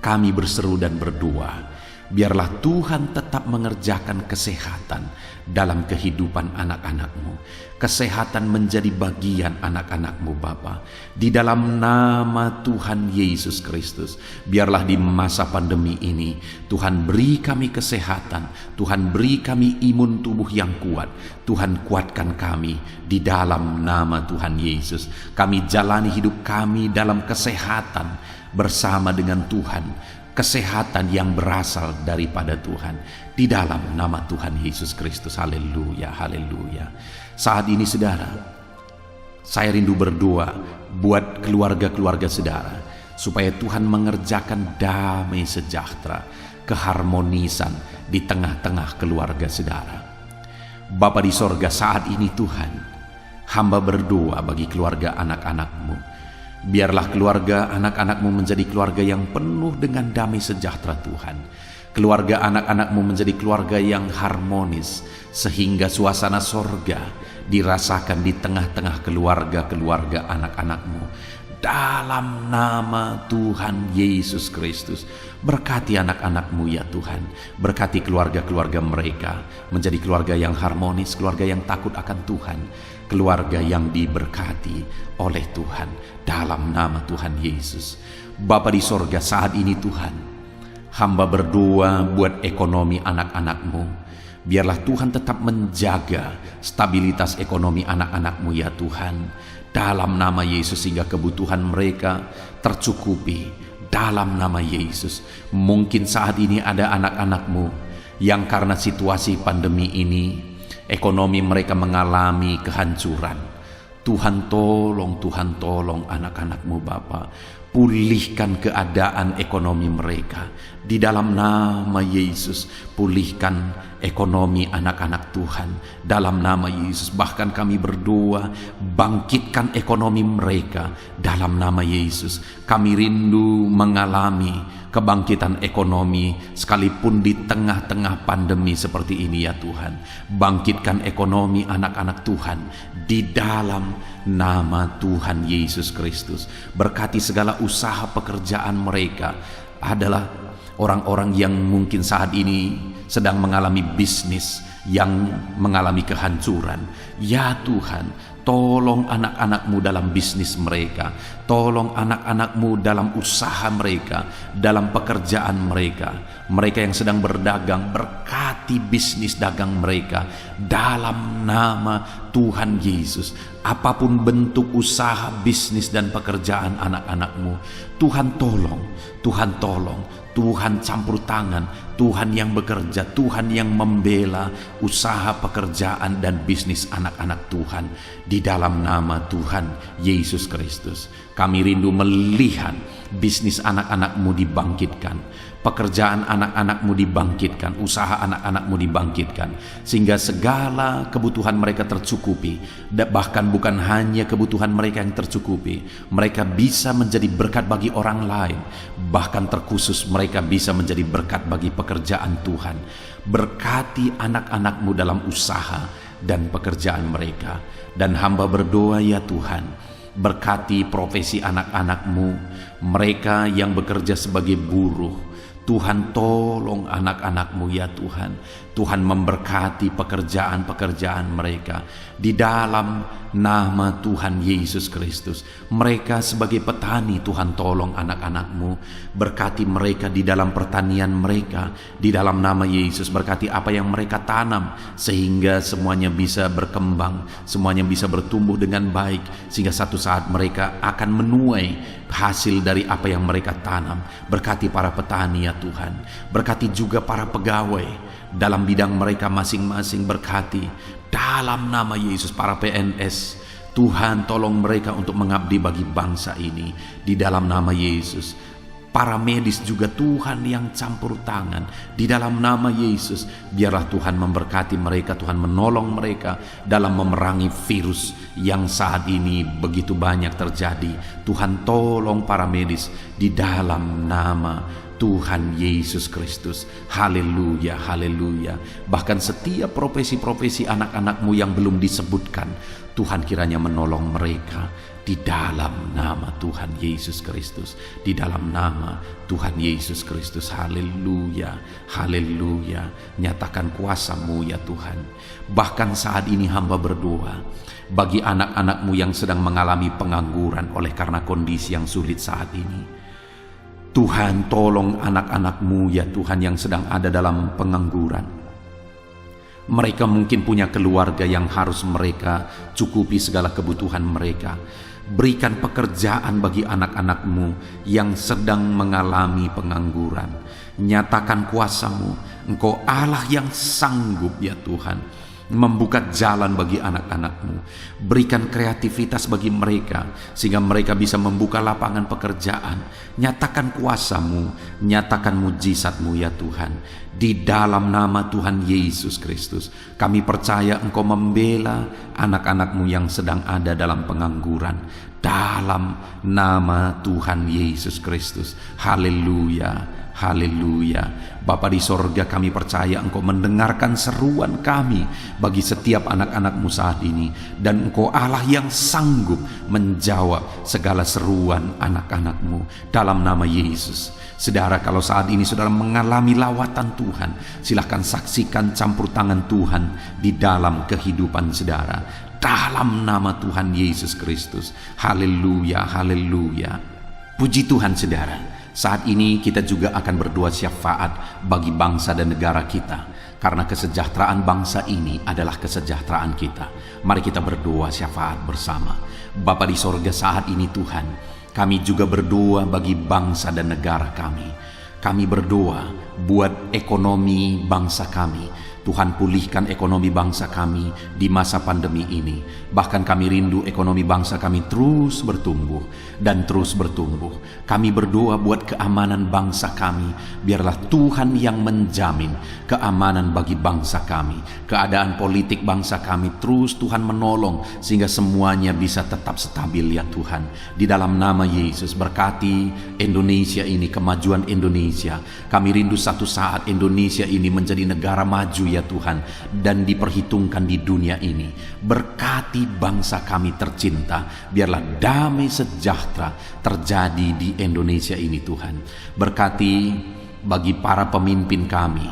kami berseru dan berdoa, biarlah Tuhan tetap mengerjakan kesehatan dalam kehidupan anak-anak-Mu. Kesehatan menjadi bagian anak-anak-Mu Bapa. Di dalam nama Tuhan Yesus Kristus, biarlah di masa pandemi ini Tuhan beri kami kesehatan, Tuhan beri kami imun tubuh yang kuat. Tuhan kuatkan kami di dalam nama Tuhan Yesus. Kami jalani hidup kami dalam kesehatan bersama dengan Tuhan. Kesehatan yang berasal daripada Tuhan, di dalam nama Tuhan Yesus Kristus. Haleluya, haleluya. Saat ini saudara, saya rindu berdoa buat keluarga-keluarga saudara, supaya Tuhan mengerjakan damai sejahtera, keharmonisan di tengah-tengah keluarga saudara. Bapa di sorga, saat ini Tuhan, hamba berdoa bagi keluarga anak-anak-Mu. Biarlah keluarga anak-anak-Mu menjadi keluarga yang penuh dengan damai sejahtera Tuhan. keluarga anak-anakmu menjadi keluarga yang harmonis, sehingga suasana sorga dirasakan di tengah-tengah keluarga-keluarga anak-anakmu. Dalam nama Tuhan Yesus Kristus, berkati anak-anakmu ya Tuhan. Berkati keluarga-keluarga mereka menjadi keluarga yang harmonis, keluarga yang takut akan Tuhan, keluarga yang diberkati oleh Tuhan. Dalam nama Tuhan Yesus. Bapa di sorga, saat ini Tuhan, hamba berdoa buat ekonomi anak-anakmu. Biarlah Tuhan tetap menjaga stabilitas ekonomi anak-anakmu ya Tuhan. Dalam nama Yesus, sehingga kebutuhan mereka tercukupi. Dalam nama Yesus. Mungkin saat ini ada anak-anakmu yang karena situasi pandemi ini, ekonomi mereka mengalami kehancuran. Tuhan tolong anak-anakmu Bapa. Pulihkan keadaan ekonomi mereka. Di dalam nama Yesus, pulihkan ekonomi anak-anak Tuhan. Dalam nama Yesus, bahkan kami berdoa, bangkitkan ekonomi mereka. Dalam nama Yesus, kami rindu mengalami kebangkitan ekonomi sekalipun di tengah-tengah pandemi seperti ini ya Tuhan. Bangkitkan ekonomi anak-anak Tuhan di dalam nama Tuhan Yesus Kristus. Berkati segala usaha pekerjaan mereka. Adalah orang-orang yang mungkin saat ini sedang mengalami bisnis yang mengalami kehancuran. Ya Tuhan, tolong anak-anakmu dalam bisnis mereka. Tolong anak-anakmu dalam usaha mereka, dalam pekerjaan mereka. Mereka yang sedang berdagang, berkati bisnis dagang mereka. Dalam nama Tuhan Yesus, apapun bentuk usaha, bisnis, dan pekerjaan anak-anakmu, Tuhan tolong, Tuhan tolong. Tuhan campur tangan, Tuhan yang bekerja, Tuhan yang membela usaha, pekerjaan, dan bisnis anak-anak Tuhan. Di dalam nama Tuhan Yesus Kristus, kami rindu melihat bisnis anak-anakmu dibangkitkan, pekerjaan anak-anakmu dibangkitkan, usaha anak-anakmu dibangkitkan, sehingga segala kebutuhan mereka tercukupi. Bahkan bukan hanya kebutuhan mereka yang tercukupi, mereka bisa menjadi berkat bagi orang lain. Bahkan terkhusus mereka bisa menjadi berkat bagi pekerjaan Tuhan. Berkati anak-anakmu dalam usaha dan pekerjaan mereka. Dan hamba berdoa ya Tuhan, berkati profesi anak-anakmu, mereka yang bekerja sebagai buruh. Tuhan tolong anak-anakmu ya Tuhan. Tuhan memberkati pekerjaan-pekerjaan mereka. Di dalam nama Tuhan Yesus Kristus. Mereka sebagai petani, Tuhan tolong anak-anakmu. Berkati mereka di dalam pertanian mereka. Di dalam nama Yesus, berkati apa yang mereka tanam, sehingga semuanya bisa berkembang, semuanya bisa bertumbuh dengan baik, sehingga satu saat mereka akan menuai hasil dari apa yang mereka tanam. Berkati para petani ya Tuhan. Berkati juga para pegawai dalam bidang mereka masing-masing. Berkati dalam nama Yesus para PNS. Tuhan tolong mereka untuk mengabdi bagi bangsa ini. Di dalam nama Yesus. Para medis juga Tuhan yang campur tangan. Di dalam nama Yesus, biarlah Tuhan memberkati mereka, Tuhan menolong mereka dalam memerangi virus yang saat ini begitu banyak terjadi. Tuhan tolong para medis di dalam nama Tuhan Yesus Kristus. Haleluya, haleluya. Bahkan setiap profesi-profesi anak-anakmu yang belum disebutkan, Tuhan kiranya menolong mereka di dalam nama Tuhan Yesus Kristus. Di dalam nama Tuhan Yesus Kristus. Haleluya, haleluya. Nyatakan kuasa-Mu ya Tuhan. Bahkan saat ini hamba berdoa bagi anak-anakmu yang sedang mengalami pengangguran oleh karena kondisi yang sulit saat ini. Tuhan tolong anak-anakmu ya Tuhan yang sedang ada dalam pengangguran. Mereka mungkin punya keluarga yang harus mereka cukupi segala kebutuhan mereka. Berikan pekerjaan bagi anak-anakmu yang sedang mengalami pengangguran. Nyatakan kuasa-Mu. Engkau Allah yang sanggup ya Tuhan membuka jalan bagi anak-anakmu. Berikan kreativitas bagi mereka sehingga mereka bisa membuka lapangan pekerjaan. Nyatakan kuasa-Mu, nyatakan mujizat-Mu ya Tuhan. Di dalam nama Tuhan Yesus Kristus, kami percaya Engkau membela anak-anakmu yang sedang ada dalam pengangguran. Dalam nama Tuhan Yesus Kristus. Haleluya, Haleluya. Bapa di sorga, kami percaya Engkau mendengarkan seruan kami bagi setiap anak-anak-Mu saat ini. Dan Engkau Allah yang sanggup menjawab segala seruan anak-anak-Mu dalam nama Yesus. Saudara, kalau saat ini saudara mengalami lawatan Tuhan, silahkan saksikan campur tangan Tuhan di dalam kehidupan saudara. Dalam nama Tuhan Yesus Kristus. Haleluya, haleluya. Puji Tuhan saudara. Saat ini kita juga akan berdoa syafaat bagi bangsa dan negara kita, karena kesejahteraan bangsa ini adalah kesejahteraan kita. Mari kita berdoa syafaat bersama. Bapa di sorga, saat ini Tuhan, kami juga berdoa bagi bangsa dan negara kami. Kami berdoa buat ekonomi bangsa kami. Tuhan, pulihkan ekonomi bangsa kami di masa pandemi ini. Bahkan kami rindu ekonomi bangsa kami terus bertumbuh dan terus bertumbuh. Kami berdoa buat keamanan bangsa kami. Biarlah Tuhan yang menjamin keamanan bagi bangsa kami. Keadaan politik bangsa kami terus Tuhan menolong sehingga semuanya bisa tetap stabil ya Tuhan. Di dalam nama Yesus, berkati Indonesia ini, kemajuan Indonesia. Kami rindu satu saat Indonesia ini menjadi negara maju ya Tuhan, dan diperhitungkan di dunia ini. Berkati bangsa kami tercinta, biarlah damai sejahtera terjadi di Indonesia ini Tuhan. Berkati bagi para pemimpin kami,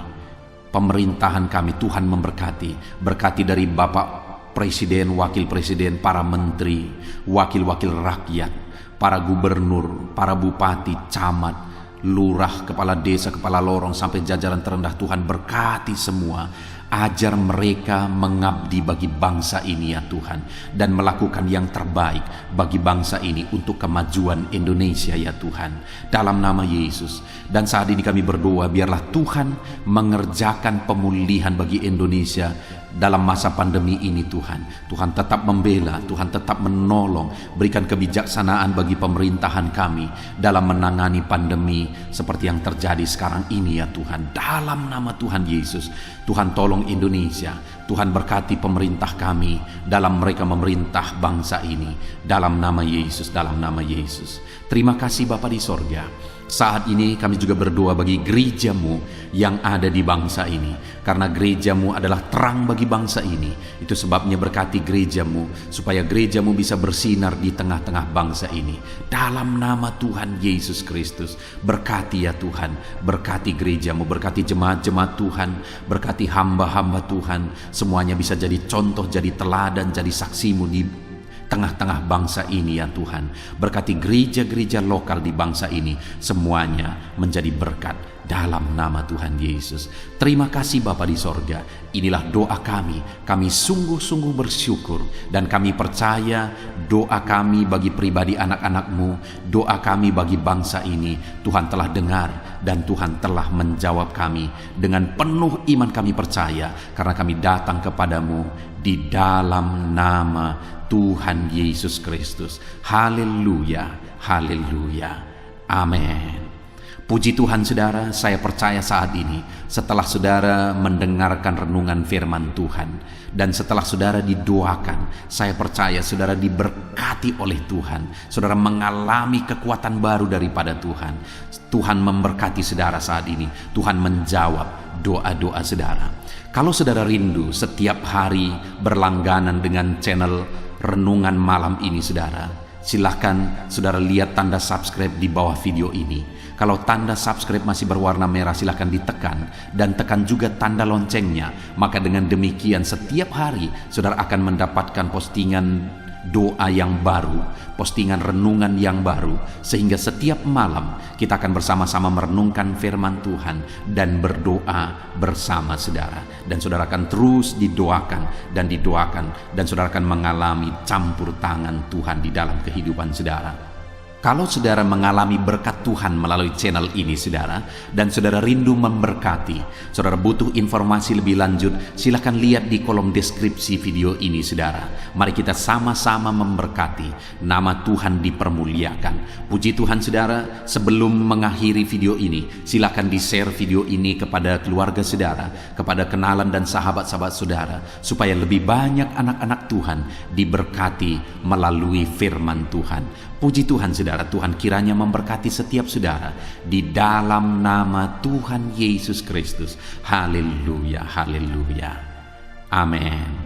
pemerintahan kami, Tuhan memberkati. Berkati dari Bapak Presiden, Wakil Presiden, para menteri, wakil-wakil rakyat, para gubernur, para bupati, camat, lurah, kepala desa, kepala lorong, sampai jajaran terendah. Tuhan berkati semua. Ajar mereka mengabdi bagi bangsa ini ya Tuhan, dan melakukan yang terbaik bagi bangsa ini untuk kemajuan Indonesia ya Tuhan, dalam nama Yesus. Dan saat ini kami berdoa, biarlah Tuhan mengerjakan pemulihan bagi Indonesia dalam masa pandemi ini Tuhan. Tuhan tetap membela, Tuhan tetap menolong. Berikan kebijaksanaan bagi pemerintahan kami dalam menangani pandemi seperti yang terjadi sekarang ini ya Tuhan, dalam nama Tuhan Yesus. Tuhan tolong Indonesia. Tuhan berkati pemerintah kami dalam mereka memerintah bangsa ini, dalam nama Yesus, dalam nama Yesus. Terima kasih Bapa di sorga. Saat ini kami juga berdoa bagi gereja-Mu yang ada di bangsa ini, karena gereja-Mu adalah terang bagi bangsa ini. Itu sebabnya berkati gereja-Mu, supaya gereja-Mu bisa bersinar di tengah-tengah bangsa ini. Dalam nama Tuhan Yesus Kristus, berkati ya Tuhan, berkati gereja-Mu, berkati jemaat-jemaat Tuhan, berkati hamba-hamba Tuhan. Semuanya bisa jadi contoh, jadi teladan, jadi saksi-Mu di tengah-tengah bangsa ini ya Tuhan. Berkati gereja-gereja lokal di bangsa ini, semuanya menjadi berkat dalam nama Tuhan Yesus. Terima kasih Bapa di sorga. Inilah doa kami. Kami sungguh-sungguh bersyukur, dan kami percaya doa kami bagi pribadi anak-anak-Mu, doa kami bagi bangsa ini, Tuhan telah dengar dan Tuhan telah menjawab kami. Dengan penuh iman kami percaya, karena kami datang kepadamu di dalam nama Tuhan Yesus Kristus. Haleluya, haleluya, amin. Puji Tuhan saudara, saya percaya saat ini setelah saudara mendengarkan renungan firman Tuhan, dan setelah saudara didoakan, saya percaya saudara diberkati oleh Tuhan. Saudara mengalami kekuatan baru daripada Tuhan. Tuhan memberkati saudara saat ini. Tuhan menjawab doa-doa saudara. Kalau saudara rindu setiap hari berlangganan dengan channel renungan malam ini saudara, silahkan saudara lihat tanda subscribe di bawah video ini. Kalau tanda subscribe masih berwarna merah, silahkan ditekan, dan tekan juga tanda loncengnya. Maka dengan demikian setiap hari saudara akan mendapatkan postingan doa yang baru, postingan renungan yang baru, sehingga setiap malam kita akan bersama-sama merenungkan firman Tuhan dan berdoa bersama saudara. Dan saudara akan terus didoakan dan didoakan, dan saudara akan mengalami campur tangan Tuhan di dalam kehidupan saudara. Kalau saudara mengalami berkat Tuhan melalui channel ini saudara, dan saudara rindu memberkati, saudara butuh informasi lebih lanjut, silakan lihat di kolom deskripsi video ini saudara. Mari kita sama-sama memberkati, nama Tuhan dipermuliakan. Puji Tuhan saudara, sebelum mengakhiri video ini, silakan di-share video ini kepada keluarga saudara, kepada kenalan dan sahabat-sahabat saudara, supaya lebih banyak anak-anak Tuhan diberkati melalui firman Tuhan. Puji Tuhan saudara. saudara, Tuhan kiranya memberkati setiap saudara di dalam nama Tuhan Yesus Kristus. Haleluya, haleluya. Amin.